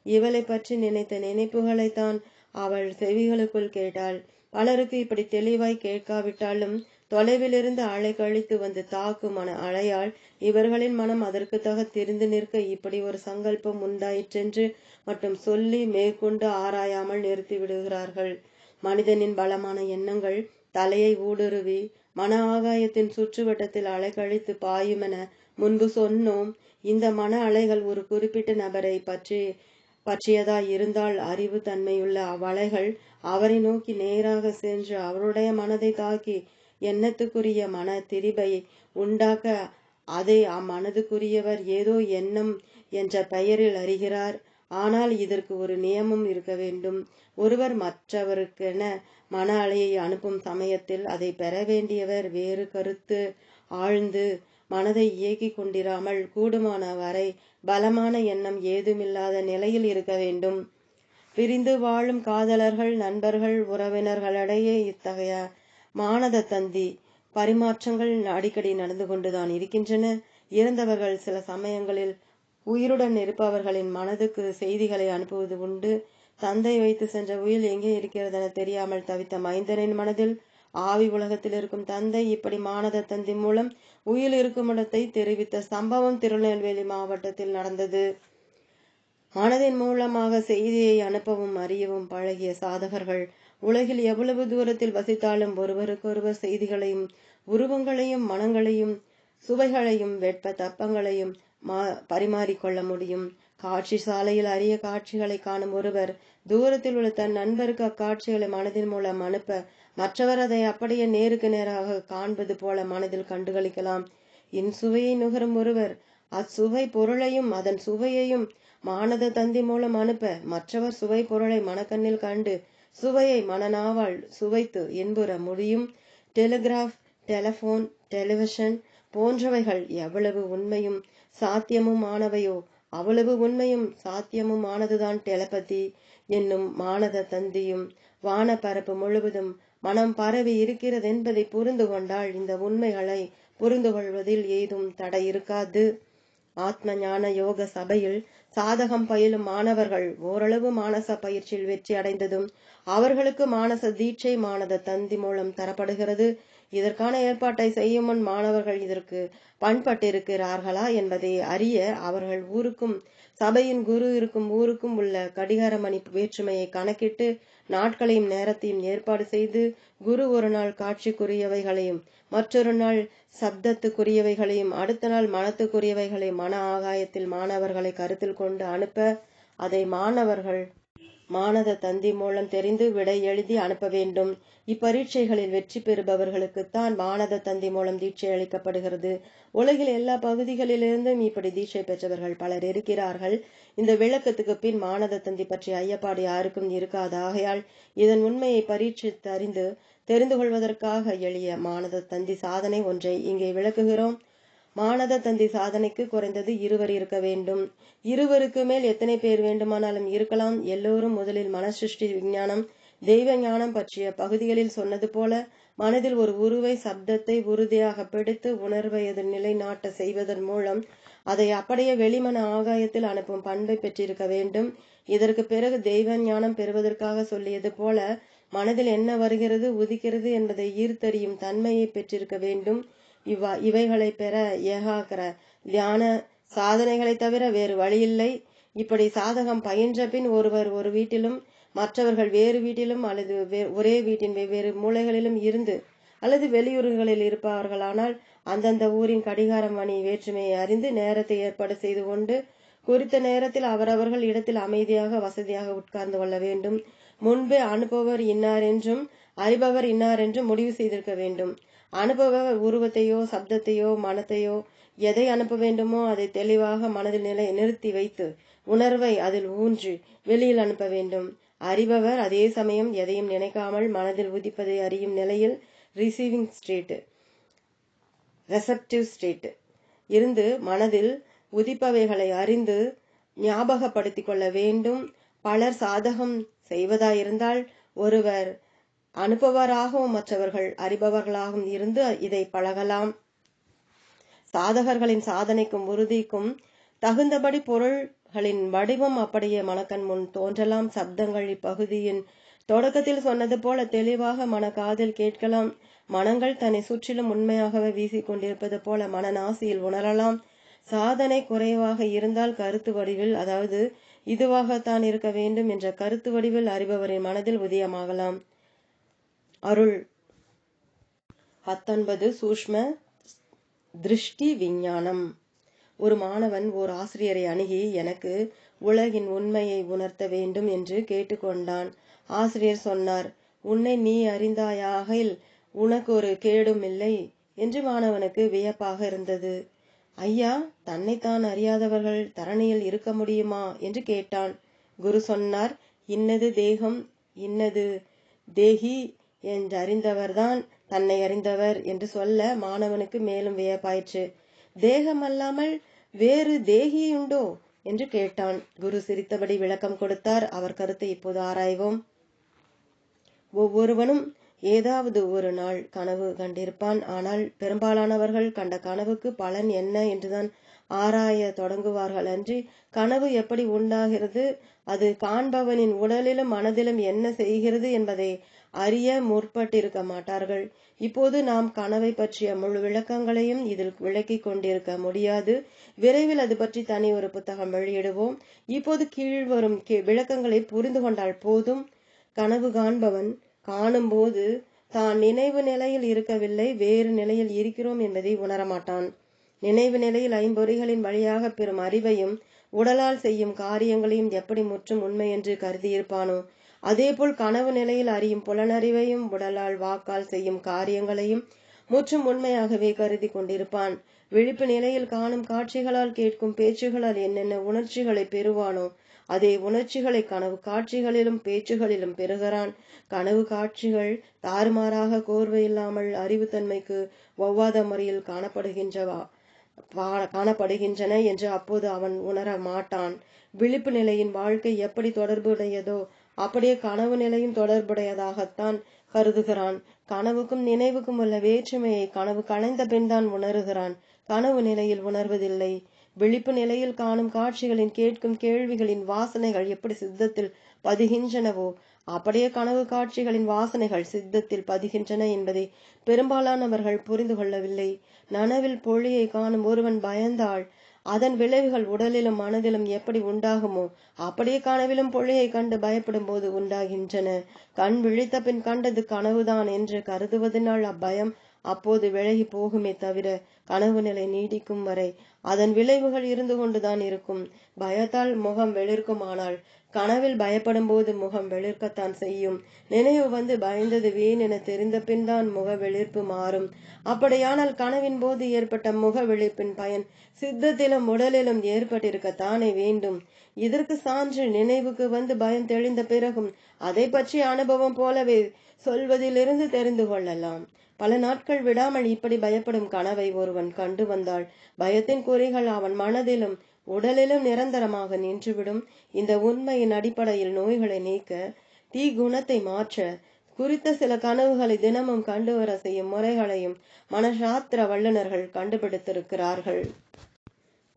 இவளை பற்றி நினைத்த நினைப்புகளைத்தான் அவள் செவிகளுக்குள் கேட்டாள். பலருக்கு இப்படி தெளிவாய் கேட்காவிட்டாலும் தொலைவிலிருந்து அலை கழித்து வந்து தாக்கும் மன அலையால் இவர்களின் மனம் அதற்கு தக திரிந்து நிற்க இப்படி ஒரு சங்கல்பம் உண்டாயிற்றென்று மட்டும் சொல்லி மேற்கொண்டு ஆராயாமல் நிறுத்தி விடுகிறார்கள். மனிதனின் பலமான எண்ணங்கள் தலையை ஊடுருவி மன ஆகாயத்தின் சுற்றுவட்டத்தில் அலைக்கழித்து பாயுமென முன்பு சொன்னோம். இந்த மன அலைகள் ஒரு குறிப்பிட்ட நபரை பற்றியதாய் இருந்தால் அறிவு தன்மையுள்ள அவ்வலைகள் அவரை நோக்கி நேராக சென்று அவருடைய மனதை தாக்கி எண்ணத்துக்குரிய மன திரிபை உண்டாக்க அதை அம்மனதுக்குரியவர் ஏதோ எண்ணம் என்ற பெயரில் அறிகிறார். ஆனால் இதற்கு ஒரு நியமம் இருக்க வேண்டும். ஒருவர் மற்றவருக்கென மன அலையை அனுப்பும் சமயத்தில் அதை பெற வேண்டியவர் வேறு கருத்து ஆழ்ந்து மனதை இயக்கி கொண்டிராமல் கூடுமான வரை பலமான எண்ணம் ஏதுமில்லாத நிலையில் இருக்க வேண்டும். பிரிந்து வாழும் காதலர்கள், நண்பர்கள், உறவினர்களிடையே இத்தகைய மானத தந்தி பரிமாற்றங்கள் அடிக்கடி நடந்து கொண்டுதான் இருக்கின்றன. இறந்தவர்கள் சில சமயங்களில் உயிருடன் இருப்பவர்களின் மனதுக்கு செய்திகளை அனுப்புவது உண்டு. தந்தை வைத்து சென்ற உயில் எங்கே இருக்கிறதென தெரியாமல் தவித்த மைந்தனின் மனதில் ஆவி உலகத்தில் இருக்கும் தந்தை இப்படி மானத தந்தி மூலம் உயில் இருக்கும் இடத்தை தெரிவித்த சம்பவம் திருநெல்வேலி மாவட்டத்தில் நடந்தது. மனதின் மூலமாக செய்தியை அனுப்பவும் அறியவும் பழகிய சாதகர்கள் உலகில் எவ்வளவு தூரத்தில் வசித்தாலும் ஒருவருக்கொருவர் செய்திகளையும் உருவங்களையும் மனங்களையும் சுவைகளையும் வெட்ப தப்பங்களையும் பரிமாறிக்கொள்ள முடியும். காட்சி சாலையில் அரிய காட்சிகளை காணும் ஒருவர் தூரத்தில் உள்ள தன் நண்பருக்கு அக்காட்சிகளை மனதின் மூலம் அனுப்ப மற்றவர் அதை அப்படியே நேருக்கு நேராக காண்பது போல மனதில் கண்டுகளிக்கலாம். இன்சுவையை நுகரும் ஒருவர் அச்சுவை பொருளையும் அதன் சுவையையும் மானத தந்தி மூலம் அனுப்ப மற்றவர் சுவை பொருளை மனக்கண்ணில் கண்டு சுவையை மனநாவால் சுவைத்து இன்புற முடியும். டெலிகிராஃப், டெலிபோன், டெலிவிஷன் போன்றவைகள் எவ்வளவு உண்மையும் சாத்தியமும் ஆனவையோ அவ்வளவு உண்மையும் சாத்தியமும் ஆனதுதான் டெலிபதி என்னும் மானத தந்தியும். வானப்பரப்பு முழுவதும் மனம் பரவி இருக்கிறது என்பதை புரிந்து கொண்டால் இந்த உண்மைகளை புரிந்து கொள்வதில் ஏதும் தடை இருக்காது. ஆத்ம ஞான யோக சபையில் சாதகம் பயிலும் மாணவர்கள் ஓரளவு மானச பயிற்சியில் வெற்றி அடைந்ததும் அவர்களுக்கு மானச தீட்சை மானத தந்தி மூலம் தரப்படுகிறது. இதற்கான ஏற்பாட்டை செய்யும் முன் மாணவர்கள் இதற்கு பண்பட்டிருக்கிறார்களா என்பதை அறிய அவர்கள் ஊருக்கும் சபையின் குரு இருக்கும் ஊருக்கும் உள்ள கடிகாரமணி வேற்றுமையை கணக்கிட்டு நாட்களையும் நேரத்தையும் ஏற்பாடு செய்து குரு ஒரு நாள் காட்சிக்குரியவைகளையும் மற்றொரு நாள் சப்தத்துக்குரியவைகளையும் அடுத்த நாள் மனத்துக்குரியவைகளையும் மன ஆகாயத்தில் மாணவர்களை கருத்தில் கொண்டு அனுப்ப அதை மாணவர்கள் மானத தந்தி மூலம் தெரிந்து விடை எழுதி அனுப்ப வேண்டும். இப்பரீட்சைகளில் வெற்றி பெறுபவர்களுக்குத்தான் மானத தந்தி மூலம் தீட்சை அளிக்கப்படுகிறது. உலகில் எல்லா பகுதிகளிலிருந்தும் இப்படி தீட்சை பெற்றவர்கள் பலர் இருக்கிறார்கள். இந்த விளக்கத்துக்கு பின் மானத தந்தி பற்றி ஐயப்பாடு யாருக்கும் இருக்காது. ஆகையால் இதன் உண்மையை பரீட்சித்து தெரிந்து கொள்வதற்காக எளிய மானத தந்தி சாதனை ஒன்றை இங்கே விளக்குகிறோம். மானத தந்தி சாதனைக்கு குறைந்தது 2 இருக்க வேண்டும். 2 மேல் எத்தனை பேர் வேண்டுமானாலும் இருக்கலாம். எல்லோரும் முதலில் மனசிருஷ்டி விஞ்ஞானம், தெய்வ ஞானம் பற்றிய பகுதிகளில் சொன்னது போல மனதில் ஒரு உருவை சப்தத்தை உறுதியாக பிடித்து உணர்வை எதிர் நிலைநாட்ட செய்வதன் மூலம் அதை அப்படியே வெளிமன ஆகாயத்தில் அனுப்பும் பண்பை பெற்றிருக்க வேண்டும். இதற்கு பிறகு தெய்வ ஞானம் பெறுவதற்காக சொல்லியது போல மனதில் என்ன வருகிறது உதிக்கிறது என்பதை ஈர்த்தறியும் தன்மையை பெற்றிருக்க வேண்டும். இவைகளை பெற ஏகாகிர தியான சாதனைகளை தவிர வேறு வழியில்லை. இப்படி சாதகம் பயின்ற பின் ஒருவர் ஒரு வீட்டிலும் மற்றவர்கள் வேறு வீட்டிலும் அல்லது ஒரே வீட்டின் வெவ்வேறு மூலைகளிலும் இருந்து அல்லது வெளியூர்களில் இருப்பவர்களானால் அந்தந்த ஊரின் கடிகார மணி வேற்றுமையை அறிந்து நேரத்தை ஏற்பாடு செய்து கொண்டு குறித்த நேரத்தில் அவரவர்கள் இடத்தில் அமைதியாக வசதியாக உட்கார்ந்து கொள்ள வேண்டும். முன்பே அனுப்புபவர் இன்னார் என்றும் அறிபவர் இன்னார் என்றும் முடிவு செய்திருக்க வேண்டும். அனுப்புபவர் உருவத்தையோ சப்தத்தையோ மனத்தையோ எதை அனுப்ப வேண்டுமோ அதை தெளிவாக மனதில் நிறுத்தி வைத்து உணர்வை அதில் ஊன்றி வெளியில் அனுப்ப வேண்டும். அறிபவர் அதே சமயம் எதையும் நினைக்காமல் மனதில் உதிப்பதை அறியும் நிலையில் ரிசீவிங் ஸ்டேட் ரெசப்டிவ் ஸ்டேட் இருந்து மனதில் உதிப்பவைகளை அறிந்து ஞாபகப்படுத்திக் கொள்ள வேண்டும். பலர் சாதகம் செய்வதாயிருந்தால் ஒருவர் அனுப்புபவராகவும் மற்றவர்கள் அறிபவர்களாகவும் இருந்து இதை பழகலாம். சாதகர்களின் சாதனைக்கும் உறுதிக்கும் தகுந்தபடி பொருள்களின் வடிவம் அப்படியே மனக்கண் முன் தோன்றலாம். சப்தங்கள் இப்பகுதியின் தொடக்கத்தில் சொன்னது போல தெளிவாக மனக்காதில் கேட்கலாம். மனங்கள் தன்னை சுற்றிலும் உண்மையாகவே வீசிக்கொண்டிருப்பது போல மனநாசியில் உணரலாம். சாதனை குறைவாக இருந்தால் கருத்து வடிவில், அதாவது இதுவாகத்தான் இருக்க வேண்டும் என்ற கருத்து வடிவில் அறிபவரின் மனதில் உதயமாகலாம். அருள் 19 சூஷ்ம திருஷ்டி விஞ்ஞானம். ஒரு மாணவன் ஓர் ஆசிரியரை அணுகி எனக்கு உலகின் உண்மையை உணர்த்த வேண்டும் என்று கேட்டுக்கொண்டான். ஆசிரியர் சொன்னார், உன்னை நீ அறிந்தாயாகில் உனக்கு ஒரு கேடும் இல்லை என்று. மாணவனுக்கு வியப்பாக இருந்தது. ஐயா, தன்னைத்தான் அறியாதவர்கள் தரணியில் இருக்க முடியுமா என்று கேட்டான். குரு சொன்னார், இன்னது தேகம் இன்னது தேகி என்றறிந்தவர்தான் தன்னை அறிந்தவர் என்று சொல்ல மாணவனுக்கு மேலும் வியப்பாயிற்று. தேகம் அல்லாமல் வேறு தேகியுண்டோ என்று கேட்டான். குரு சிரித்தபடி விளக்கம் கொடுத்தார். அவர் கருத்தை இப்போது ஆராய்வோம். ஒவ்வொருவனும் ஏதாவது ஒரு நாள் கனவு கண்டிருப்பான். ஆனால் பெரும்பாலானவர்கள் கண்ட கனவுக்கு பலன் என்ன என்றுதான் ஆராய தொடங்குவார்கள் அன்றி கனவு எப்படி உண்டாகிறது, அது காண்பவனின் உடலிலும் மனதிலும் என்ன செய்கிறது என்பதை அறிய முற்பட்டிருக்க மாட்டார்கள். இப்போது நாம் கனவை பற்றிய முழு விளக்கங்களையும் இதில் விளக்கிக் கொண்டிருக்க முடியாது. விரைவில் அது பற்றி தனி ஒரு புத்தகம் வெளியிடுவோம். இப்போது கீழ்வரும் விளக்கங்களை புரிந்து கொண்டால் போதும். கனவு காண்பவன் காணும்போது தான் நினைவு நிலையில் இருக்கவில்லை, வேறு நிலையில் இருக்கிறோம் என்பதை உணரமாட்டான். நினைவு நிலையில் ஐம்பொறிகளின் வழியாக பெறும் அறிவையும் உடலால் செய்யும் காரியங்களையும் எப்படி முற்றும் உண்மை என்று கருதியிருப்பானோ அதேபோல் கனவு நிலையில் அறியும் புலனறிவையும் உடலால் வாக்கால் செய்யும் காரியங்களையும் முற்றும் உண்மையாகவே கருதி கொண்டிருப்பான். விழிப்பு நிலையில் காணும் காட்சிகளால் கேட்கும் பேச்சுகளால் என்னென்ன உணர்ச்சிகளை பெறுவானோ அதே உணர்ச்சிகளை கனவு காட்சிகளிலும் பேச்சுகளிலும் பெறுகிறான். கனவு காட்சிகள் தாறுமாறாக கோர்வையில்லாமல் அறிவுத்தன்மைக்கு ஒவ்வாத முறையில் காணப்படுகின்றன என்று அப்போது அவன் உணர மாட்டான். விழிப்பு நிலையின் வாழ்க்கை எப்படி தொடர்புடையதோ அப்படியே கனவு நிலையும் தொடர்புடையதாகத்தான் கருதுகிறான். கனவுக்கும் நினைவுக்கும் உள்ள வேற்றுமையை கனவு களைந்த பின்தான் உணர்கிறான். கனவு நிலையில் உணர்வதில்லை. விழிப்பு நிலையில் காணும் காட்சிகளின் கேட்கும் கேள்விகளின் வாசனைகள் எப்படி சித்தத்தில் பதிகின்றனவோ அப்படியே கனவு காட்சிகளின் வாசனைகள் சித்தத்தில் பதிகின்றன என்பதை பெரும்பாலானவர்கள் புரிந்து கொள்ளவில்லை. நனவில் பொழியை காணும் ஒருவன் பயந்தால் அதன் விளைவுகள் உடலிலும் மனதிலும் எப்படி உண்டாகுமோ அப்படியே கனவிலும் பொழியை கண்டு பயப்படும் போது உண்டாகின்றன. கண் விழித்த பின் கண்டது கனவுதான் என்று கருதுவதனால் அப்பயம் அப்போது விலகி போகுமே தவிர கனவு நிலை நீடிக்கும் வரை அதன் விளைவுகள் இருந்து கொண்டுதான் இருக்கும். பயத்தால் முகம் வெளிர்க்குமானால் கனவில் பயப்படும் போது முகம் வெளிர்க்கத்தான் செய்யும். நினைவு வந்து பயந்தது வீண் என தெரிந்த பின் தான் முக வெளிர்ப்பு மாறும். அப்படியானால் கனவின் போது ஏற்பட்ட முக வெளிர்ப்பின் பயன் சித்தத்திலும் உடலிலும் ஏற்பட்டிருக்கத்தானே வேண்டும். இதற்கு சான்று நினைவுக்கு வந்து பயம் தெளிந்த பிறகும் அதை பற்றிய அனுபவம் போலவே சொல்வதிலிருந்து தெரிந்து கொள்ளலாம். பல நாட்கள் விடாமல் இப்படி பயப்படும் கனவை ஒருவன் கண்டு வந்தால் பயத்தின் குறிகள் அவன் மனதிலும் உடலிலும் நிரந்தரமாக நின்றுவிடும். இந்த உண்மையின் அடிப்படையில் நோய்களை நீக்க தீகுணத்தை மாற்ற குறித்த சில கனவுகளை தினமும் கண்டு வர செய்யும் முறைகளையும் மனசாஸ்திர வல்லுநர்கள் கண்டுபிடித்திருக்கிறார்கள்.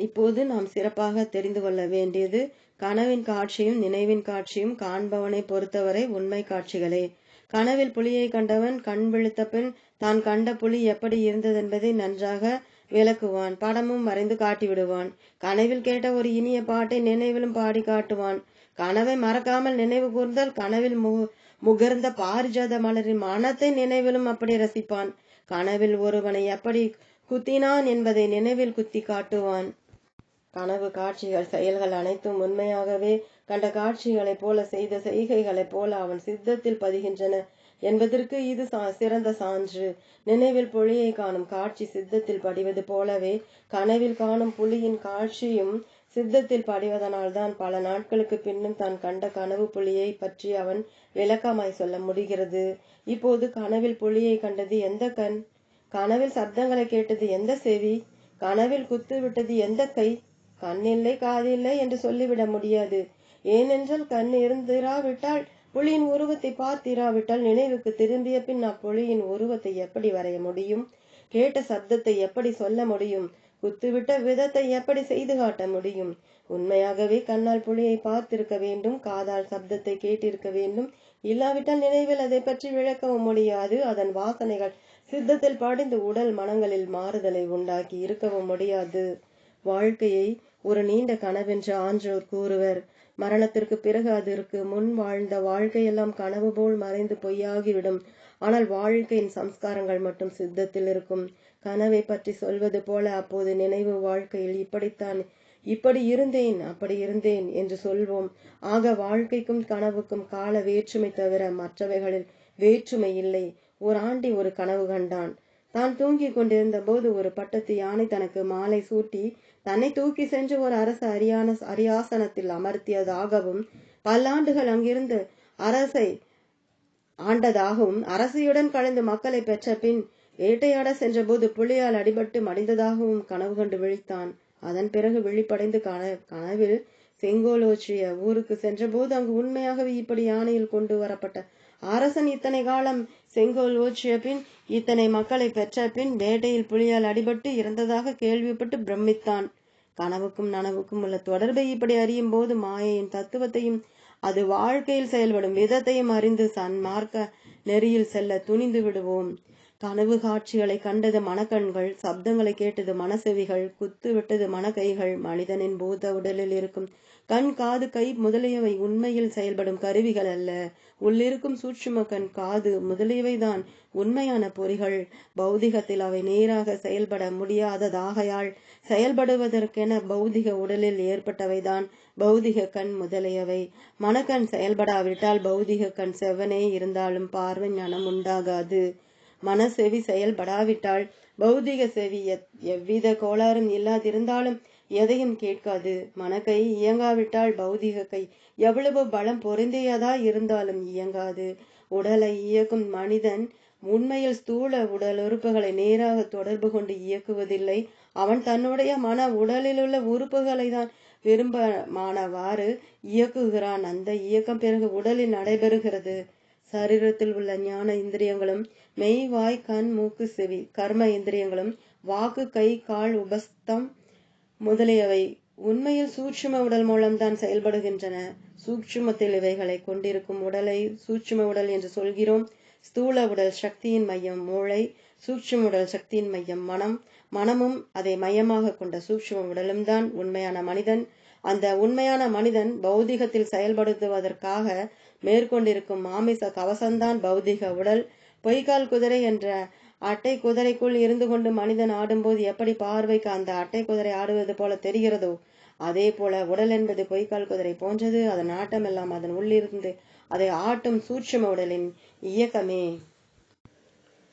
இப்போது நாம் சிறப்பாக தெரிந்து கொள்ள வேண்டியது கனவின் காட்சியும் நினைவின் காட்சியும் காண்பவனை பொறுத்தவரை உண்மை காட்சிகளே. கனவில் புலியை கண்டவன் கண் விழித்த பின் தான் கண்ட புலி எப்படி இருந்ததென்பதை நன்றாக விளக்குவான், படமும் வரைந்து காட்டிவிடுவான். கனவில் கேட்ட ஒரு இனிய பாட்டை நினைவிலும் பாடி காட்டுவான். கனவை மறக்காமல் நினைவு கூர்ந்தால் கனவில் முகர்ந்த பாரிஜாத மலரின் மனத்தை நினைவிலும் அப்படி ரசிப்பான். கனவில் ஒருவனை எப்படி குத்தினான் என்பதை நினைவில் குத்தி காட்டுவான். கனவு காட்சிகள் செயல்கள் அனைத்தும் உண்மையாகவே கண்ட காட்சிகளைப் போல செய்த செய்கைகளைப் போல அவன் சித்தத்தில் பதிகின்றன என்பதற்கு இது சிறந்த சான்று. நினைவில் புலியை காணும் காட்சி சித்தத்தில் படிவது போலவே கனவில் காணும் புலியின் காட்சியும் சித்தத்தில் படிவதனால்தான் பல நாட்களுக்கு பின்னும் தான் கண்ட கனவு புலியை பற்றி அவன் விளக்கமாய் சொல்ல முடிகிறது. இப்போது கனவில் புலியை கண்டது எந்த கண்? கனவில் சப்தங்களை கேட்டது எந்த செவி? கனவில் குத்து விட்டது எந்த கை? கண்ணில்லை காதில்லை என்று சொல்லிவிட முடியாது. ஏனென்றால் கண் இருந்திராவிட்டால் புலியின் உருவத்தை பார்த்திராவிட்டால் நினைவுக்கு திரும்பிய பின் அப்புலியின் உருவத்தை எப்படி வரைய முடியும்? கேட்ட சப்தத்தை எப்படி சொல்ல முடியும்? குத்துவிட்ட விதத்தை எப்படி செய்து காட்ட முடியும்? உண்மையாகவே கண்ணால் புலியை பார்த்திருக்க வேண்டும், காதால் சப்தத்தை கேட்டிருக்க வேண்டும். இல்லாவிட்டால் நினைவில் அதை பற்றி விளக்கவும் முடியாது. அதன் வாசனைகள் சித்தத்தில் படிந்து உடல் மனங்களில் மாறுதலை உண்டாக்கி இருக்கவும் முடியாது. வாழ்க்கையை ஒரு நீண்ட கனவென்று ஆன்றோர் கூறுவர். மரணத்திற்கு பிறகு அதற்கு முன் வாழ்ந்த வாழ்க்கையெல்லாம் கனவு போல் மறைந்து பொய்யாகிவிடும். ஆனால் வாழ்க்கையின் சம்ஸ்காரங்கள் மட்டும் சித்தத்தில் இருக்கும். கனவை பற்றி சொல்வது போல அப்போது நினைவு வாழ்க்கையில் இப்படி இருந்தேன் அப்படி இருந்தேன் என்று சொல்வோம். ஆக வாழ்க்கைக்கும் கனவுக்கும் கால வேற்றுமை தவிர மற்றவைகளில் வேற்றுமை இல்லை. ஒரு ஆண்டி ஒரு கனவு கண்டான். தான் தூங்கி கொண்டிருந்த போது ஒரு பட்டத்து யானை தனக்கு மாலை சூட்டி தன்னை தூக்கி சென்று ஒரு அரச அரியாசனத்தில் அமர்த்தியதாகவும் பல்லாண்டுகள் அங்கிருந்து அரசை ஆண்டதாகவும் அரசியுடன் கலந்து மக்களை பெற்ற பின் வேட்டையாட சென்ற போது புலியால் அடிபட்டு மடிந்ததாகவும் கனவு கண்டு விழித்தான். அதன் பிறகு விழிப்படைந்து கனவில் செங்கோலோற்றிய ஊருக்கு சென்ற போது அங்கு உண்மையாகவே இப்படி யானையில் கொண்டு வரப்பட்ட அரசன் இத்தனை காலம் செங்கோல் ஓற்றிய பின் இத்தனை மக்களை பெற்ற பின் வேட்டையில் புலியால் அடிபட்டு இறந்ததாக கேள்விப்பட்டு பிரமித்தான். கனவுக்கும் நனவுக்கும் உள்ள தொடர்பை இப்படி அறியும் போது மாயையின் தத்துவத்தையும் அது வாழ்க்கையில் செயல்படும் விதத்தையும் அறிந்து சன்மார்க்க நெறியில் செல்ல துணிந்து விடுவோம். கனவு காட்சிகளை கண்டது மனக்கண்கள், சப்தங்களை கேட்டது மனசெவிகள், குத்து விட்டது மனக்கைகள். மனிதனின் பூத உடலில் இருக்கும் கண், காது, கை முதலியவை உண்மையில் செயல்படும் கருவிகள் அல்ல. உள்ளிருக்கும் சூட்சும கண், காது முதலியவைதான் உண்மையான பொறிகள். பௌதிகத்தில் அவை நேராக செயல்பட முடியாததாகையால் செயல்படுவதற்கென பௌதிக உடலில் ஏற்பட்டவைதான் பௌதிக கண் முதலியவை. மனக்கண் செயல்படாவிட்டால் பௌதிக கண் செவ்வனே இருந்தாலும் பார்வை ஞானம் உண்டாகாது. மனசெவி செயல்படாவிட்டால் பௌதிக செவி எவ்வித கோளாறும் இல்லாதிருந்தாலும் எதையும் கேட்காது. மனக்கை இயங்காவிட்டால் பௌதிக கை எவ்வளவு பலம் பொருந்தியதா இருந்தாலும் இயங்காது. உடலை இயக்கும் மனிதன் உண்மையில் ஸ்தூல உடல் உறுப்புகளை நேராக தொடர்பு கொண்டு இயக்குவதில்லை. அவன் தன்னுடைய மன உடலிலுள்ள உறுப்புகளை தான் விரும்பமானவாறு இயக்குகிறான். அந்த இயக்கம் பிறகு உடலில் நடைபெறுகிறது. சரீரத்தில் உள்ள ஞான இந்திரியங்களும் மெய், வாய், கண், மூக்கு, செவி கர்ம இந்திரியங்களும் வாக்கு, கை, கால், உபஸ்தம் முதலியவை உண்மையில் சூட்சும உடல் மூலம்தான் செயல்படுகின்றன. சூட்சுமத்தில் இவைகளை கொண்டிருக்கும் உடலை சூட்சும உடல் என்று சொல்கிறோம். ஸ்தூல உடல் சக்தியின் மையம் மூளை, சூட்சும உடல் சக்தியின் மையம் மனம். மனமும் அதை மையமாக கொண்ட சூட்சும உடலும் தான் உண்மையான மனிதன். அந்த உண்மையான மனிதன் பௌதிகத்தில் செயல்படுத்துவதற்காக மேற்கொண்டிருக்கும் மாமிச கவசம்தான் பௌதிக உடல். பொய்க்கால் குதிரை என்ற அட்டை குதிரைக்குள் இருந்து கொண்டு மனிதன் ஆடும்போது எப்படி பார்வைக்கு அந்த அட்டை குதிரை ஆடுவது போல தெரிகிறதோ அதே போல உடல் என்பது பொய்க்கால் குதிரை போன்றது. அதன் ஆட்டம் எல்லாம் அதன் உள்ளிருந்து அதை ஆட்டும் சூட்சும உடலின் இயக்கமே.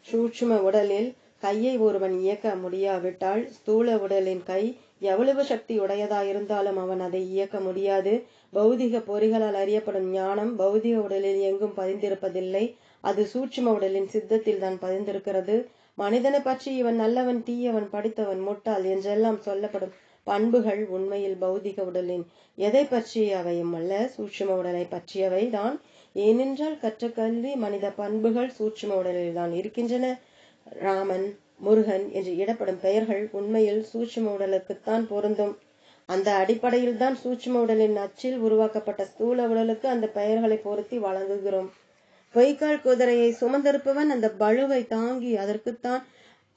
சூட்சும உடலில் கையை ஒருவன் இயக்க முடியாவிட்டால் ஸ்தூல உடலின் கை எவ்வளவு சக்தி உடையதாயிருந்தாலும் அவன் அதை இயக்க முடியாது. பௌதிக பொறிகளால் அறியப்படும் ஞானம் பௌதிக உடலில் எங்கும் பதிந்திருப்பதில்லை. அது சூட்சும உடலின் சித்தத்தில் தான் பதிந்திருக்கிறது. மனிதனை பற்றி இவன் நல்லவன், தீயவன், படித்தவன், முட்டாள் என்றெல்லாம் சொல்லப்படும் பண்புகள் உண்மையில் பௌதிக உடலின் எதை பற்றியவையும் அல்ல, சூட்சும உடலை பற்றியவை தான். ஏனென்றால் கற்ற கல்வி மனித பண்புகள் சூட்சும உடலில் தான் இருக்கின்றன. ராமன் முருகன் என்று இடப்படும் பெயர்கள் உண்மையில் சூட்சும உடலுக்குத்தான் பொருந்தும். அந்த அடிப்படையில் தான் சூட்சும உடலின் அச்சில் உருவாக்கப்பட்ட ஸ்தூல உடலுக்கு அந்த பெயர்களை பொருத்தி வழங்குகிறோம். பொய்க்கால் குதிரையை சுமந்திருப்பவன் அந்த பளுவை தாங்கி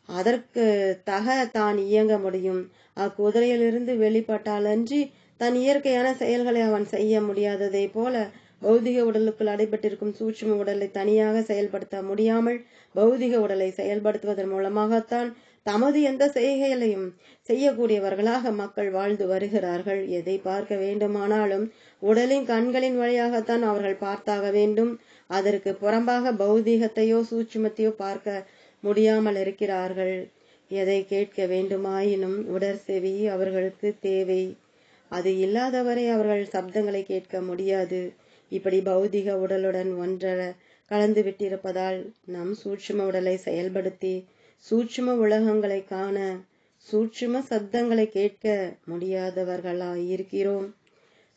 அதற்கு தக தான் இயங்க முடியும். அக்குதிரையிலிருந்து வெளிப்பட்டாலன்றி தன் இயற்கையான செயல்களை அவன் செய்ய முடியாததை போல பௌதிக உடலுக்குள் அடைபட்டிருக்கும் சூட்சும உடலை தனியாக செயல்படுத்த முடியாமல் பௌதிக உடலை செயல்படுத்துவதன் மூலமாகத்தான் தமது எந்த செய்கைகளையும் செய்யக்கூடியவர்களாக மக்கள் வாழ்ந்து வருகிறார்கள். எதை பார்க்க வேண்டுமானாலும் உடலின் கண்களின் வழியாகத்தான் அவர்கள் பார்த்தாக வேண்டும். அதற்கு புறம்பாக பௌதிகத்தையோ சூட்சுமத்தையோ பார்க்க முடியாமல் இருக்கிறார்கள். எதை கேட்க வேண்டுமாயினும் உடற்செவி அவர்களுக்கு தேவை. அது இல்லாதவரை அவர்கள் சப்தங்களை கேட்க முடியாது. இப்படி பௌதிக உடலுடன் ஒன்றர கலந்து விட்டிருப்பதால் நம் சூட்சும உடலை செயல்படுத்தி சூட்சும உலகங்களை காண சூட்சும சப்தங்களை கேட்க முடியாதவர்களாயிருக்கிறோம்.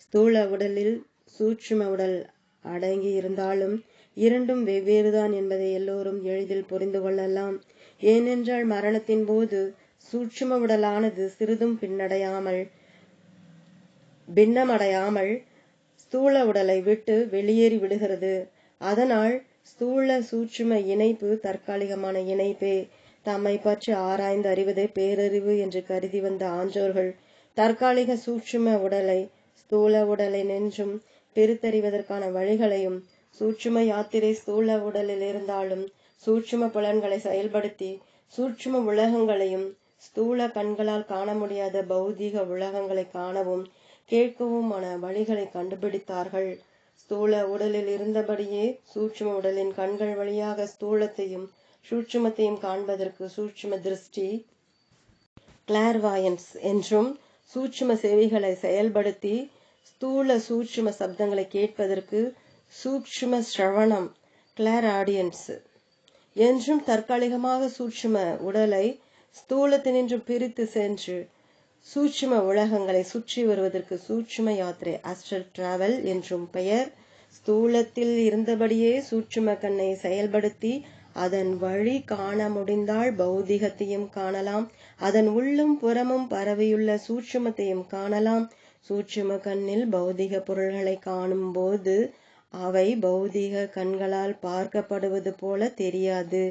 ஸ்தூல உடலில் சூட்சும உடல் அடங்கி இருந்தாலும் இரண்டும் வெவ்வேறுதான் என்பதை எல்லோரும் எளிதில் புரிந்து கொள்ளலாம். ஏனென்றால் மரணத்தின் போது சூட்சும உடலானது சிறிதும் பின்னமடையாமல் ஸ்தூல உடலை விட்டு வெளியேறி விடுகிறது. அதனால் ஸ்தூல சூட்சும இணைப்பு தற்காலிகமான இணைப்பே. தம்மை பற்றி ஆராய்ந்து அறிவதே பேரறிவு என்று கருதி வந்த ஆன்றோர்கள் தற்காலிக சூட்சும உடலை ஸ்தூல உடலை நின்றும் பிரித்தறிவதற்கான வழிகளையும் சூட்சும யாத்திரை ஸ்தூல உடலில் இருந்தாலும் சூட்சும புலன்களை செயல்படுத்தி சூட்சும உலகங்களையும் ஸ்தூல கண்களால் காண முடியாத பௌதிக உலகங்களை காணவும் கேட்கவுமான வழிகளை கண்டுபிடித்தார்கள். ஸ்தூல உடலில் இருந்தபடியே சூட்சும உடலின் கண்கள் வழியாக ஸ்தூலத்தையும் சூட்சுமத்தையும் காண்பதற்கு சூட்சும திருஷ்டி கிளார்வாயன்ஸ் என்றும், சூட்சும செவிகளை செயல்படுத்தி ஸ்தூல சூட்சும சப்தங்களை கேட்பதற்கு சூட்சும ஸ்ரவணம் கிளார் ஆடியன்ஸ் என்றும் தற்காலிகமாக சூட்சும உடலை ஸ்தூலத்தினின்று பிரித்து சென்று சூட்சும உலகங்களை சுற்றி வருவதற்கு சூட்சும யாத்திரை ஆஸ்ட்ரல் டிராவல் என்றும் பெயர். ஸ்தூலத்தில் இருந்தபடியே சூட்சும கண்ணை செயல்படுத்தி அதன் வழி காண முடிந்தால் பௌதிகத்தையும் காணலாம். அதன் உள்ளும் புறமும் பரவியுள்ள சூட்சுமத்தையும் காணலாம். சூட்சும கண்ணில் பௌதிக பொருள்களை காணும் போது அவை பௌதிக கண்களால் பார்க்கப்படுவது போல தெரியாது.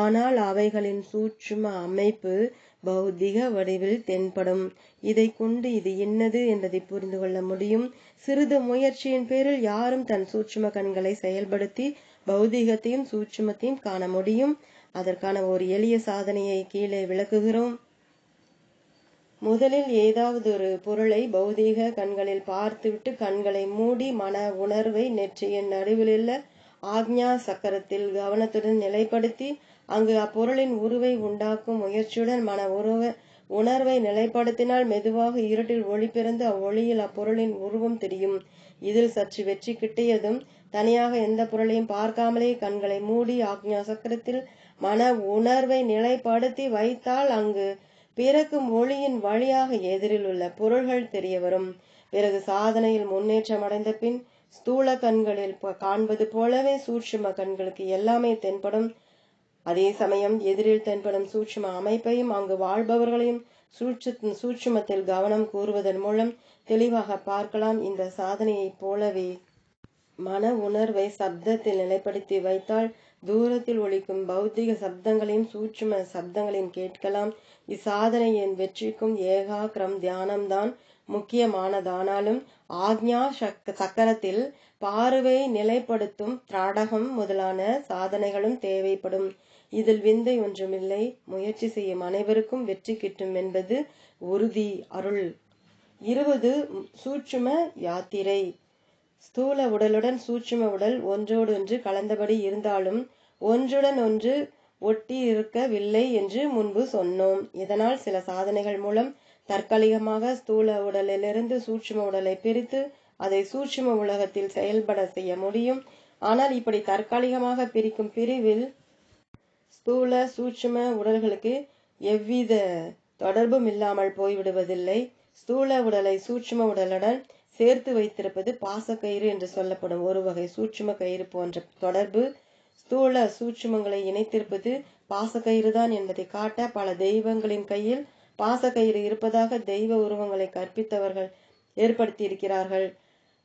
ஆனால் அவைகளின் சூட்சும அமைப்பு பௌதிக வடிவில் தென்படும். இதை கொண்டு இது என்னது என்பதை புரிந்து கொள்ள முடியும். சிறிது முயற்சியின் பேரில் யாரும் தன் சூட்சும கண்களை செயல்படுத்தி பௌதிகத்தையும் சூட்சுமத்தையும் காண முடியும். அதற்கான ஒரு எளிய சாதனையை கீழே விளக்குகிறோம். முதலில் ஏதாவது ஒரு பொருளை பௌதீக கண்களில் பார்த்துவிட்டு கண்களை மூடி மன உணர்வை நெற்றியின் நடுவிலுள்ள ஆக்ஞா சக்கரத்தில் கவனத்துடன் நிலைப்படுத்தி அங்கு அப்பொருளின் உருவை உண்டாக்கும் முயற்சியுடன் மன உணர்வை நிலைப்படுத்தினால் மெதுவாக இருட்டில் ஒளி பிறந்து அவ்வொளியில் அப்பொருளின் உருவம் தெரியும். இதில் சற்று வெற்றி கிட்டியதும் தனியாக எந்த பொருளையும் பார்க்காமலே கண்களை மூடி ஆக்ஞா சக்கரத்தில் மன உணர்வை நிலைப்படுத்தி வைத்தால் அங்கு பிறக்கும் ஒளியின் வழியாக எதிரில் உள்ள பொருள்கள் தெரிய வரும். பிறகு சாதனையில் முன்னேற்றம் அடைந்த பின் ஸ்தூல கண்களில் காண்பது போலவே சூட்சும கண்களுக்கு எல்லாமே தென்படும். அதே சமயம் எதிரில் தென்படும் சூட்சும அமைப்பையும் அங்கு வாழ்பவர்களையும் சூட்சுமத்தில் கவனம் கூறுவதன் மூலம் தெளிவாக பார்க்கலாம். இந்த சாதனையைப் போலவே மன உணர்வை சப்தத்தில் நிலைப்படுத்தி வைத்தால் தூரத்தில் ஒலிக்கும் பௌத்திக சப்தங்களையும் சூட்சும சப்தங்களையும் கேட்கலாம். இச்சாதனையின் வெற்றிக்கும் ஏகாகிரம் தியானம்தான் முக்கியமானதானாலும் ஆக்ஞா சக்கரத்தில் பார்வை நிலைப்படுத்தும் திராடகம் முதலான சாதனைகளும் தேவைப்படும். இதில் விந்தை ஒன்றுமில்லை. முயற்சி செய்யும் அனைவருக்கும் வெற்றி கிட்டும் என்பது உறுதி. அருள் 20 சூட்சும யாத்திரை. ஸ்தூல உடலுடன் சூட்சும உடல் ஒன்றோடொன்று கலந்தபடி இருந்தாலும் ஒன்றுடன் ஒன்று ஒட்டி இருக்கவில்லை என்று முன்பு சொன்னோம். இதனால் சில சாதனைகள் மூலம் தற்காலிகமாக ஸ்தூல உடலிலிருந்து சூட்சும உடலை பிரித்து அதை சூட்சும உலகத்தில் செயல்பட செய்ய முடியும். ஆனால் இப்படி தற்காலிகமாக பிரிக்கும் பிரிவில் ஸ்தூல சூட்சும உடல்களுக்கு எவ்வித தொடர்பும் இல்லாமல் போய்விடுவதில்லை. ஸ்தூல உடலை சூட்சும உடலுடன் சேர்த்து வைத்திருப்பது பாசக்கயிறு என்று சொல்லப்படும் ஒரு வகை சூட்சும கயிறு போன்ற தொடர்பு ஸ்தூல சூட்சுமங்களை இணைத்திருப்பது பாசக்கயிறுதான் என்பதை காட்ட பல தெய்வங்களின் கையில் பாசக்கயிறு இருப்பதாக தெய்வ உருவங்களை கற்பித்தவர்கள் ஏற்படுத்தியிருக்கிறார்கள்.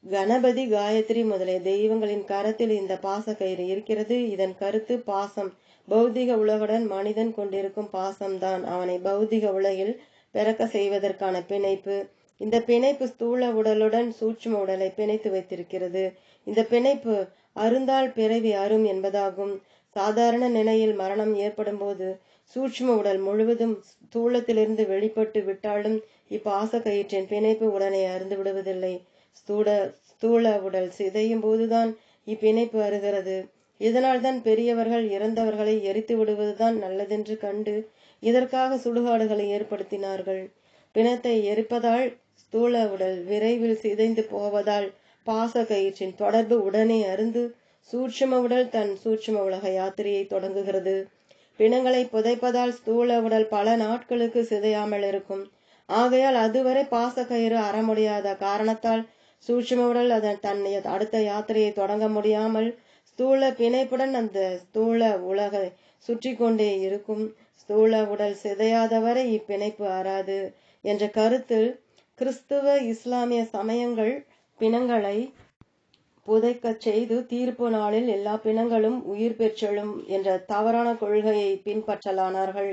கணபதி, காயத்ரி முதலிய தெய்வங்களின் கரத்தில் இந்த பாசக்கயிறு இருக்கிறது. இதன் கருத்து பாசம். பௌதிக உலகுடன் மனிதன் கொண்டிருக்கும் பாசம்தான் அவனை பௌதிக உலகில் பிறக்க செய்வதற்கான பிணைப்பு. இந்த பிணைப்பு ஸ்தூல உடலுடன் சூட்சும உடலை பிணைத்து வைத்திருக்கிறது. இந்த பிணைப்பு அருந்தால் பிறவி அரும் என்பதாகும். சாதாரண நிலையில் மரணம் ஏற்படும் போது சூட்சும உடல் முழுவதும் ஸ்தூலத்திலிருந்து வெளிப்பட்டு விட்டாலும் இப்பாச கயிற்றின் பிணைப்பு உடனே அருந்து விடுவதில்லை. ஸ்தூல உடல் சிதையும் போதுதான் இப்பிணைப்பு அருகிறது. இதனால்தான் பெரியவர்கள் இறந்தவர்களை எரித்து விடுவதுதான் நல்லதென்று கண்டு இதற்காக சுடுகாடுகளை ஏற்படுத்தினார்கள். பிணத்தை எரிப்பதால் ஸ்தூல உடல் விரைவில் சிதைந்து போவதால் பாச கயிற்றின் தொடர்பு உடனே அருந்து சூட்சும உடல் தன் சூட்சும உலக யாத்திரையை தொடங்குகிறது. பிணங்களை புதைப்பதால் ஸ்தூல உடல் பல நாட்களுக்கு சிதையாமல் இருக்கும். ஆகையால் அதுவரை பாச கயிறு அற முடியாத காரணத்தால் சூட்சும உடல் அதன் தன் அடுத்த யாத்திரையை தொடங்க முடியாமல் ஸ்தூல பிணைப்புடன் அந்த ஸ்தூல உலகை சுற்றி கொண்டே இருக்கும். ஸ்தூல உடல் சிதையாதவரை இப்பிணைப்பு அறாது என்ற கருத்தில் கிறிஸ்துவ இஸ்லாமிய சமயங்கள் பிணங்களை புதைக்கச் செய்து தீர்ப்பு நாளில் எல்லா பிணங்களும் உயிர் பெற்றெழும் என்ற தவறான கொள்கையை பின்பற்றலானார்கள்.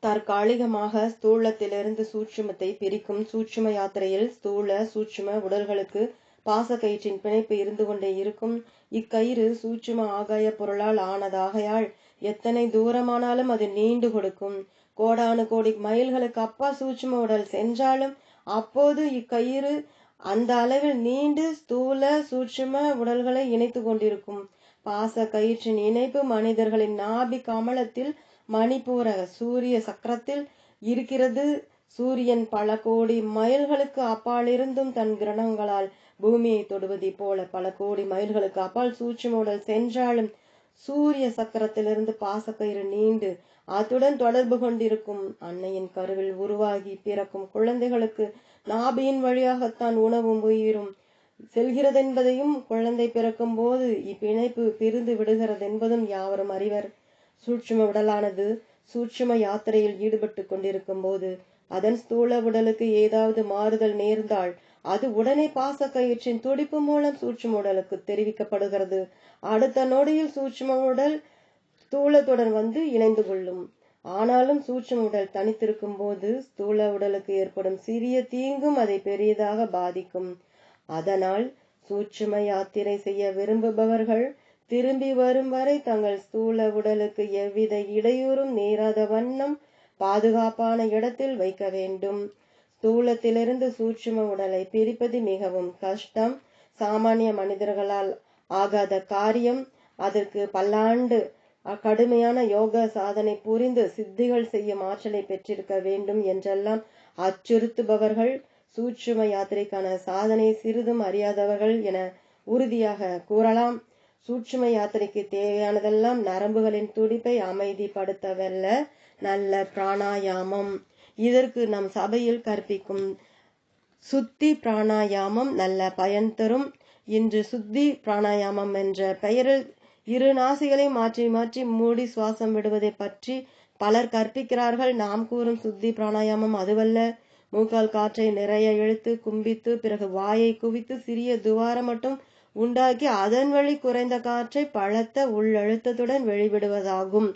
தற்காலிகமாக ஸ்தூலத்திலிருந்து சூட்சுமத்தை பிரிக்கும் சூட்சும யாத்திரையில் ஸ்தூல சூட்சும உடல்களுக்கு பாச கயிற்றின் பிணைப்பு இருந்து கொண்டே இருக்கும். இக்கயிறு சூட்சும ஆகாய பொருளால் ஆனதாகையால் எத்தனை தூரமானாலும் அது நீண்டு கொடுக்கும். கோடானு கோடி மைல்களுக்கு அப்பால் சூட்சும உடல் சென்றாலும் அப்போது இக்கயிறு அந்த அளவில் நீண்டு ஸ்தூல சூட்சும உடல்களை இணைத்து கொண்டிருக்கும். பாச கயிற்றின் இணைப்பு மனிதர்களின் நாபி கமலத்தில் மணிப்பூர சூரிய சக்கரத்தில் இருக்கிறது. சூரியன் பல கோடி மைல்களுக்கு அப்பாலிருந்தும் தன் கிரணங்களால் பூமியை தொடுவதை போல பல கோடி மைல்களுக்கு அப்பால் சூட்சும உடல் சென்றாலும் சூரிய சக்கரத்திலிருந்து பாசக்கயிறு நீண்டு அத்துடன் தொடர்பு கொண்டிருக்கும். அன்னையின் கருவில் உருவாகி பிறக்கும் குழந்தைகளுக்கு நாபியின் வழியாகத்தான் உணவும் உயிரும் செல்கிறதென்பதையும் குழந்தை பிறக்கும் போது இப்பிணைப்பு பிரிந்து விடுகிறதென்பதும் யாவரும் அறிவர். சூட்சும உடலானது சூட்சும யாத்திரையில் ஈடுபட்டு கொண்டிருக்கும் போது அதன் ஸ்தூல உடலுக்கு ஏதாவது மாறுதல் நேர்ந்தால் அது உடனே பாச கயிற்றின் துடிப்பு மூலம் சூட்சும உடலுக்கு தெரிவிக்கப்படுகிறது. அடுத்த நொடியில் சூட்சும உடல் ஸ்தூலத்துடன் வந்து இணைந்து கொள்ளும். ஆனாலும் சூட்சும உடல் தனித்திருக்கும் போது ஸ்தூல உடலுக்கு ஏற்படும் சிறிய தீங்கும் அதை பெரியதாக பாதிக்கும். அதனால் சூட்சும யாத்திரை செய்ய விரும்புபவர்கள் திரும்பி வரும் வரை தங்கள் ஸ்தூல உடலுக்கு எவ்வித இடையூறும் நேராத வண்ணம் பாதுகாப்பான இடத்தில் வைக்க வேண்டும். ஸ்தூலத்திலிருந்து சூட்சும உடலை பிரிப்பது மிகவும் கஷ்டம். சாமானிய மனிதர்களால் ஆகாத காரியம். அதற்கு பல்லாண்டு கடுமையான யோக சாதனை புரிந்து சித்திகள் செய்யும் ஆற்றலை பெற்றிருக்க வேண்டும் என்றெல்லாம் அச்சுறுத்துபவர்கள் சூட்சும யாத்திரைக்கான சாதனை சிறிதும் அறியாதவர்கள் என உறுதியாக கூறலாம். சூட்சும யாத்திரைக்கு தேவையானதெல்லாம் நரம்புகளின் துடிப்பை அமைதிப்படுத்தவல்ல நல்ல பிராணாயாமம். இதற்கு நம் சபையில் கற்பிக்கும் சுத்தி பிராணாயாமம் நல்ல பயன் தரும். இன்று சுத்தி பிராணாயாமம் என்ற பெயரில் இரு நாசிகளை மாற்றி மாற்றி மூடி சுவாசம் விடுவதை பற்றி பலர் கற்பிக்கிறார்கள். நாம் கூறும் சுத்தி பிராணாயாமம் அதுவல்ல. மூக்கால் காற்றை நிறைய இழுத்து கும்பித்து பிறகு வாயை குவித்து சிறிய துவாரம் மட்டும் உண்டாக்கி அதன் வழி குறைந்த காற்றை பலத்த உள்ளழுத்தத்துடன் வெளிவிடுவதாகும்.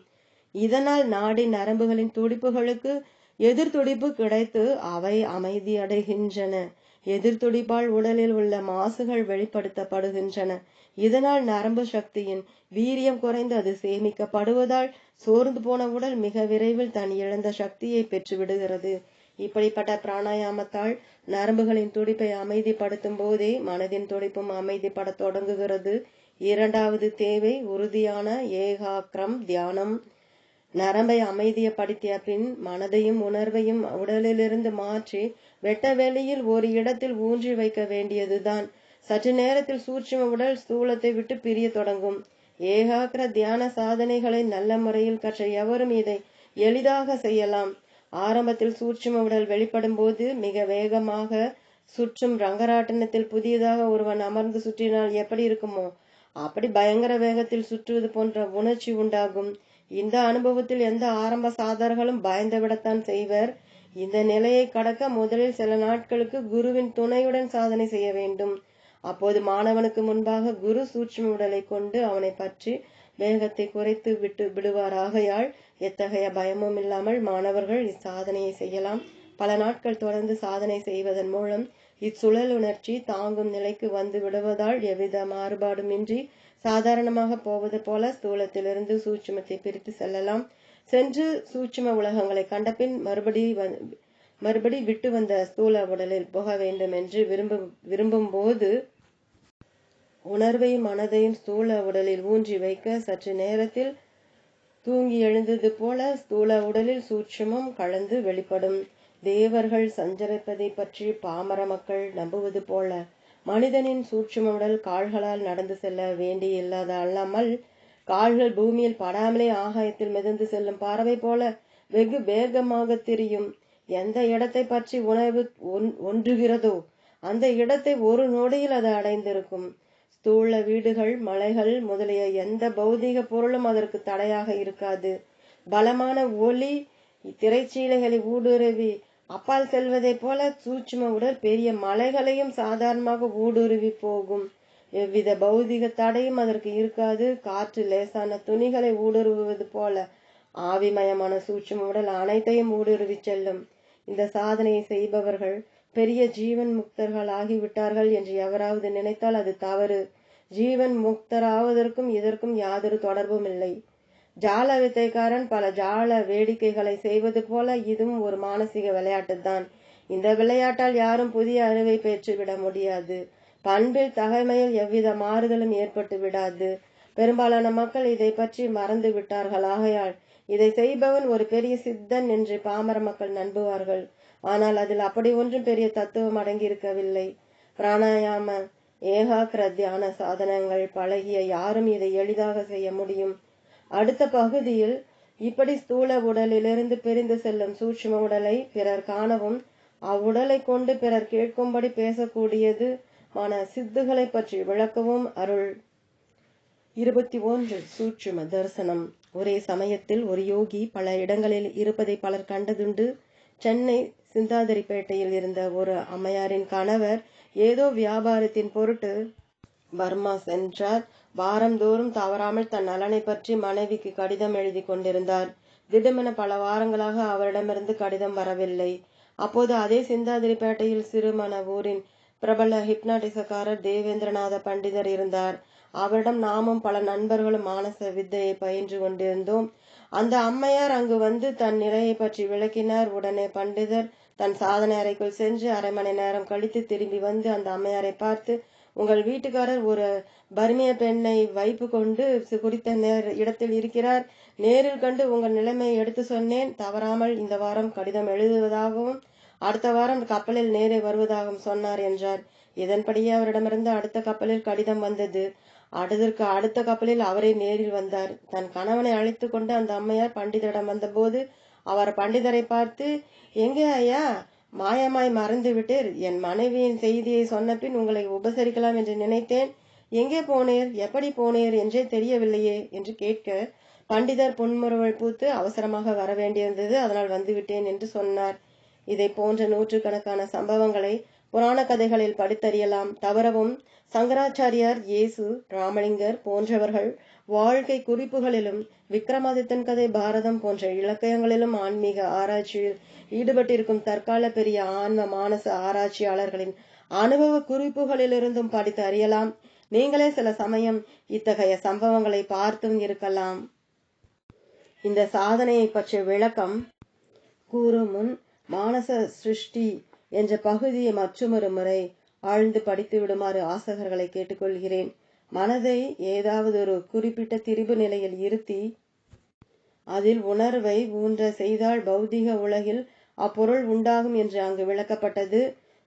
இதனால் நாடி நரம்புகளின் துடிப்புகளுக்கு எதிர்துடிப்பு கிடைத்து அவை அமைதியடைகின்றன. எதிர்துடிப்பால் உடலில் உள்ள மாசுகள் வெளிப்படுத்தப்படுகின்றன. இதனால் நரம்பு சக்தியின் வீரியம் குறைந்து அது சேமிக்கப்படுவதால் சோர்ந்து போன உடல் மிக விரைவில் தன் இழந்த சக்தியை பெற்று விடுகிறது. இப்படிப்பட்ட பிராணாயாமத்தால் நரம்புகளின் துடிப்பை அமைதிப்படுத்தும் போதே மனதின் துடிப்பும் அமைதிப்பட தொடங்குகிறது. இரண்டாவது தேவை உறுதியான ஏகாக்கிரம் தியானம். நரம்பை அமைதியப்படுத்திய பின் மனதையும் உணர்வையும் உடலிலிருந்து மாற்றி வெட்ட வெளியில் ஒரு இடத்தில் ஊன்றி வைக்க வேண்டியதுதான். சற்று நேரத்தில் சூட்சும உடல் ஸ்தூலத்தை விட்டு பிரிய தொடங்கும். ஏகாக்கிர தியான சாதனைகளை நல்ல முறையில் கற்ற எவரும் இதை எளிதாக செய்யலாம். ஆரம்பத்தில் சூட்சும உடல் வெளிப்படும் போது மிக வேகமாக சுற்றும் ரங்கராட்டனத்தில் புதியதாக ஒருவன் அமர்ந்து சுற்றினால் எப்படி இருக்குமோ அப்படி பயங்கர வேகத்தில் சுற்றுவது போன்ற உணர்ச்சி உண்டாகும். இந்த அனுபவத்தில் எந்த ஆரம்ப சாதகர்களும் பயந்து விடத்தான் செய்வர். இந்த நிலையை கடக்க முதலில் சில நாட்களுக்கு குருவின் துணையுடன் சாதனை செய்ய வேண்டும். அப்போது மாணவனுக்கு முன்பாக குரு சூட்சும உடலை கொண்டு அவனை பற்றி வேகத்தை குறைத்து விடுவார். ஆகையால் எத்தகைய பயமும் இல்லாமல் மாணவர்கள் இச்சாதனையை செய்யலாம். பல நாட்கள் தொடர்ந்து சாதனை செய்வதன் மூலம் இச்சுழல் உணர்ச்சி தாங்கும் நிலைக்கு வந்து விடுவதால் எவ்வித மாறுபாடுமின்றி சாதாரணமாக போவது போல ஸ்தூலத்திலிருந்து சூட்சுமத்தை பிரித்து செல்லலாம். சென்று சூட்சும உலகங்களை கண்டபின் மறுபடி விட்டு வந்த ஸ்தூல உடலில் போக வேண்டும் என்று விரும்பும் போது உணர்வையும் மனதையும் ஸ்தூல உடலில் ஊன்றி வைக்க சற்று நேரத்தில் தூங்கி எழுந்தது போல ஸ்தூல உடலில் சூட்சுமம் கலந்து வெளிப்படும். தேவர்கள் சஞ்சரிப்பதை பற்றி பாமர மக்கள் நம்புவது போல மனிதனின் சூட்சும உடல் கால்களால் நடந்து செல்ல வேண்டியில்லாத அல்லாமல் கால்கள் பூமியில் படாமலே ஆகாயத்தில் மிதந்து செல்லும் பறவை போல வெகு வேகமாக திரியும். எந்த இடத்தை பற்றி உணர்வு ஒன்றுகிறதோ அந்த இடத்தை ஒரு நொடியில் அது அடைந்திருக்கும். ஸ்தூல வீடுகள், மலைகள் முதலிய எந்த பௌதிக பொருளும் அதற்கு தடையாக இருக்காது. பலமான ஒளி திரைச்சீலைகளை ஊடுருவி அப்பால் செல்வதை போல சூட்சும உடல் பெரிய மலைகளையும் சாதாரணமாக ஊடுருவி போகும். எவ்வித பௌதிக தடையும் அதற்கு இருக்காது. காற்று லேசான துணிகளை ஊடுருவுவது போல ஆவிமயமான சூட்சும உடல் அனைத்தையும் ஊடுருவி செல்லும். இந்த சாதனையை செய்பவர்கள் பெரிய ஜீவன் முக்தர்கள் ஆகிவிட்டார்கள் என்று எவராவது நினைத்தால் அது தவறு. ஜீவன் முக்தராவதற்கும் இதற்கும் யாதொரு தொடர்பும் இல்லை. ஜால வித்தைக்காரன் பல ஜால வேடிக்கைகளை செய்வது போல இதுவும் ஒரு மானசீக விளையாட்டுத்தான். இந்த விளையாட்டால் யாரும் புதிய அறிவை பெற்றுவிட முடியாது. பண்பில் தகைமையில் எவ்வித மாறுதலும் ஏற்பட்டு விடாது. பெரும்பாலான மக்கள் இதை பற்றி மறந்து விட்டார்கள். ஆகையால் இதை செய்பவன் ஒரு பெரிய சித்தன் என்று பாமர மக்கள் நம்புவார்கள். ஆனால் அதில் அப்படி ஒன்றும் பெரிய தத்துவம் அடங்கியிருக்கவில்லை. பிராணாயாம ஏகாக்கிர தியான சாதனங்கள் பழகிய யாரும் இதை எளிதாக செய்ய முடியும். அடுத்த பகுதியில் இப்படி ஸ்தூல உடலிலிருந்து பிரிந்து செல்லும் சூட்சும உடலை பிறர் காணவும் அவ்வுடலை கொண்டு பிறர் கேட்கும்படி பேசக்கூடியது மன சித்துகளை பற்றி விளக்கவும் அருள். 21 சூட்சும தரிசனம். ஒரே சமயத்தில் ஒரு யோகி பல இடங்களில் இருப்பதை பலர் கண்டதுண்டு. சென்னை சிந்தாதிரிப்பேட்டையில் இருந்த ஒரு அம்மையாரின் கணவர் ஏதோ வியாபாரத்தின் பொருட்டு பர்மா சென்றார். வாரந்தோறும் தவறாமல் தன் நலனை பற்றி மனைவிக்கு கடிதம் எழுதி கொண்டிருந்தார். திடமென பல வாரங்களாக அவரிடமிருந்து கடிதம் வரவில்லை. அப்போது அதே சிந்தாதிரிப்பேட்டையில் சிறுமண ஊரின் பிரபல ஹிப்னாட்டிசக்காரர் தேவேந்திரநாத பண்டிதர் இருந்தார். அவரிடம் நாமும் பல நண்பர்களும் மானச வித்தையை பயின்று கொண்டிருந்தோம். அந்த அம்மையார் அங்கு வந்து தன் நிலையை பற்றி விளக்கினார். உடனே பண்டிதர் தன் சாதனை அறைக்குள் சென்று 1/2 மணி நேரம் கழித்து திரும்பி வந்து அந்த அம்மையாரை பார்த்து, உங்கள் வீட்டுக்காரர் ஒரு பர்மிய பெண்ணை வைப்பு கொண்டு குறித்த இடத்தில் இருக்கிறார். நேரில் கண்டு உங்கள் நிலைமையை எடுத்து சொன்னேன். தவறாமல் இந்த வாரம் கடிதம் எழுதுவதாகவும் அடுத்த வாரம் கப்பலில் நேரே வருவதாகவும் சொன்னார் என்றார். இதன்படியே அவரிடமிருந்து அடுத்த கப்பலில் கடிதம் வந்தது. அதற்கு அடுத்த கப்பலில் அவரே நேரில் வந்தார். தன் கணவனை அழைத்து கொண்டு அந்த அம்மையார் பண்டிதரிடம் வந்தபோது அவர் பண்டிதரை பார்த்து, எங்கே ஐயா, மாயமாய் மறந்து விட்டீர். என் மனைவியின் செய்தியை சொன்ன பின் உங்களை உபசரிக்கலாம் என்று நினைத்தேன். எங்கே போனீர், எப்படி போனீர் என்றே தெரியவில்லையே என்று கேட்க, பண்டிதர் புன்முறுவல் பூத்து அவசரமாக வர வேண்டியிருந்தது, அதனால் வந்துவிட்டேன் என்று சொன்னார். இதை போன்ற நூற்றுக்கணக்கான சம்பவங்களை புராண கதைகளில் படித்தறியலாம். தவறவும் சங்கராச்சாரியார், இயேசு, ராமலிங்கர் போன்றவர்கள் வாழ்க்கை குறிப்புகளிலும் விக்ரமாதித்தன் கதை, பாரதம் போன்ற இலக்கியங்களிலும் ஆன்மீக ஆராய்ச்சியில் ஈடுபட்டிருக்கும் தற்கால பெரிய ஆன்ம மானச ஆராய்ச்சியாளர்களின் அனுபவ குறிப்புகளிலிருந்தும் படித்து அறியலாம். நீங்களே சில சமயம் இத்தகைய சம்பவங்களை பார்த்தும் இருக்கலாம். இந்த சாதனையை பற்றிய விளக்கம் கூறும் முன் மானச சிருஷ்டி என்ற பகுதியை மற்றொரு முறை ஆழ்ந்து படித்து விடுமாறு ஆசகர்களை கேட்டுக்கொள்கிறேன். மனதை ஏதாவது ஒரு குறிப்பிட்ட திரிபு நிலையில் இருத்தி அதில் உணர்வை ஊன்ற செய்தால் பௌதிக உலகில் அப்பொருள் உண்டாகும் என்று அங்கு விளக்கப்பட்டது.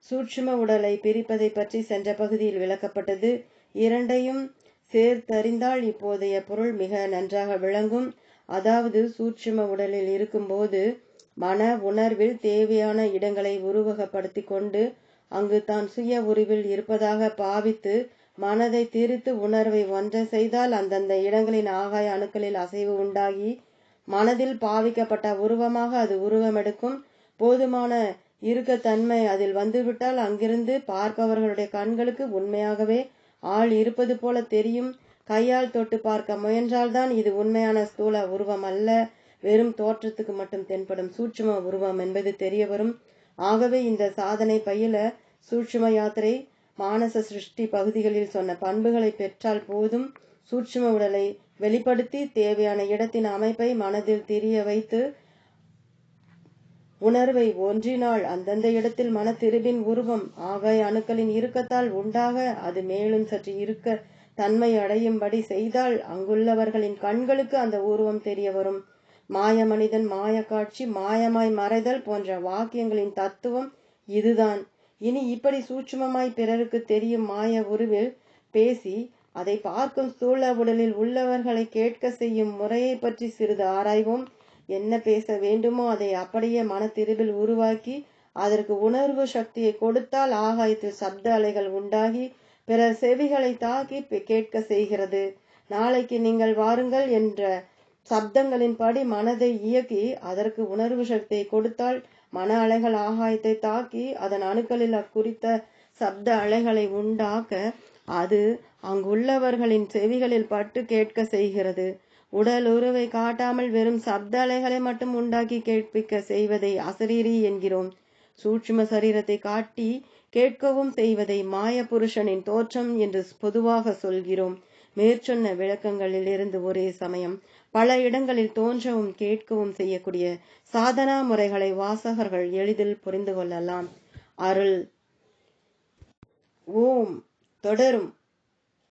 சூட்சும உடலை பிரிப்பதை பற்றி சென்ற பகுதியில் விளக்கப்பட்டது. இரண்டையும் சேர்த்தறிந்தால் இப்போதைய பொருள் மிக நன்றாக விளங்கும். அதாவது சூட்சும உடலில் இருக்கும்போது மன உணர்வில் தேவையான இடங்களை உருவகப்படுத்தி கொண்டு அங்கு தான் சுய உருவில் இருப்பதாக பாவித்து மனதை திரித்து உணர்வை ஒன்றை செய்தால் அந்தந்த இடங்களின் ஆகாய அணுக்களில் அசைவு உண்டாகி மனதில் பாவிக்கப்பட்ட உருவமாக அது உருவமெடுக்கும். போதுமான இருக்கத்தன்மை அதில் வந்துவிட்டால் அங்கிருந்து பார்ப்பவர்களுடைய கண்களுக்கு உண்மையாகவே ஆள் இருப்பது போல தெரியும். கையால் தொட்டு பார்க்க முயன்றால்தான் இது உண்மையான ஸ்தூல உருவம் அல்ல, வெறும் தோற்றத்துக்கு மட்டும் தென்படும் சூட்சும உருவம் என்பது தெரிய வரும். ஆகவே இந்த சாதனை பயில சூட்சும யாத்திரை மானச சிருஷ்டி பகுதிகளில் சொன்ன பண்புகளை பெற்றால் போதும். சூட்சும உடலை வெளிப்படுத்தி தேவையான இடத்தின் அமைப்பை மனதில் தெரிய வைத்து உணர்வை ஒன்றினால் அந்தந்த இடத்தில் மன திருபின் உருவம் ஆகாய அணுக்களின் இறுக்கத்தால் உண்டாக அது மேலும் சற்று இருக்க தன்மை அடையும்படி செய்தால் அங்குள்ளவர்களின் கண்களுக்கு அந்த உருவம் தெரிய வரும். மாய மனிதன், மாய காட்சி, மாயமாய் மறைதல் போன்ற வாக்கியங்களின் தத்துவம் இதுதான். இனி இப்படி சூட்சுமமாய் பிறருக்கு தெரியும் மாய உருவில் பேசி அதை பார்க்கும் ஸ்தூல உடலில் உள்ளவர்களை கேட்க செய்யும் முறையை பற்றி சிறிது ஆராய்வோம். என்ன பேச வேண்டுமோ அதை அப்படியே மன திருபில் உருவாக்கி அதற்கு உணர்வு சக்தியை கொடுத்தால் ஆகாயத்தில் சப்த அலைகள் உண்டாகி பிறர் செவிகளை தாக்கி கேட்க செய்கிறது. நாளைக்கு நீங்கள் வாருங்கள் என்ற சப்தங்களின் படி மனதை இயக்கி அதற்கு உணர்வு சக்தியை கொடுத்தால் மன அலைகள் ஆகாயத்தை தாக்கி அதன் அணுக்களில் அக்குறித்த சப்த அலைகளை உண்டாக்க அது அங்குள்ளவர்களின் செவிகளில் பட்டு கேட்க செய்கிறது. உடல் உருவை காட்டாமல் வெறும் சப்த அலைகளை மட்டும் உண்டாக்கி கேட்பிக்க செய்வதை அசரீரி என்கிறோம். சூட்சும சரீரத்தை காட்டி கேட்கவும் செய்வதை மாய புருஷனின் தோற்றம் என்று பொதுவாக சொல்கிறோம். மேற்சொன்ன விளக்கங்களில் இருந்து ஒரே சமயம் பல இடங்களில் தோன்றவும் கேட்கவும் செய்யக்கூடிய சாதனா முறைகளை வாசகர்கள் எளிதில் புரிந்து கொள்ளலாம். அருள். ஓம் தொடரும்.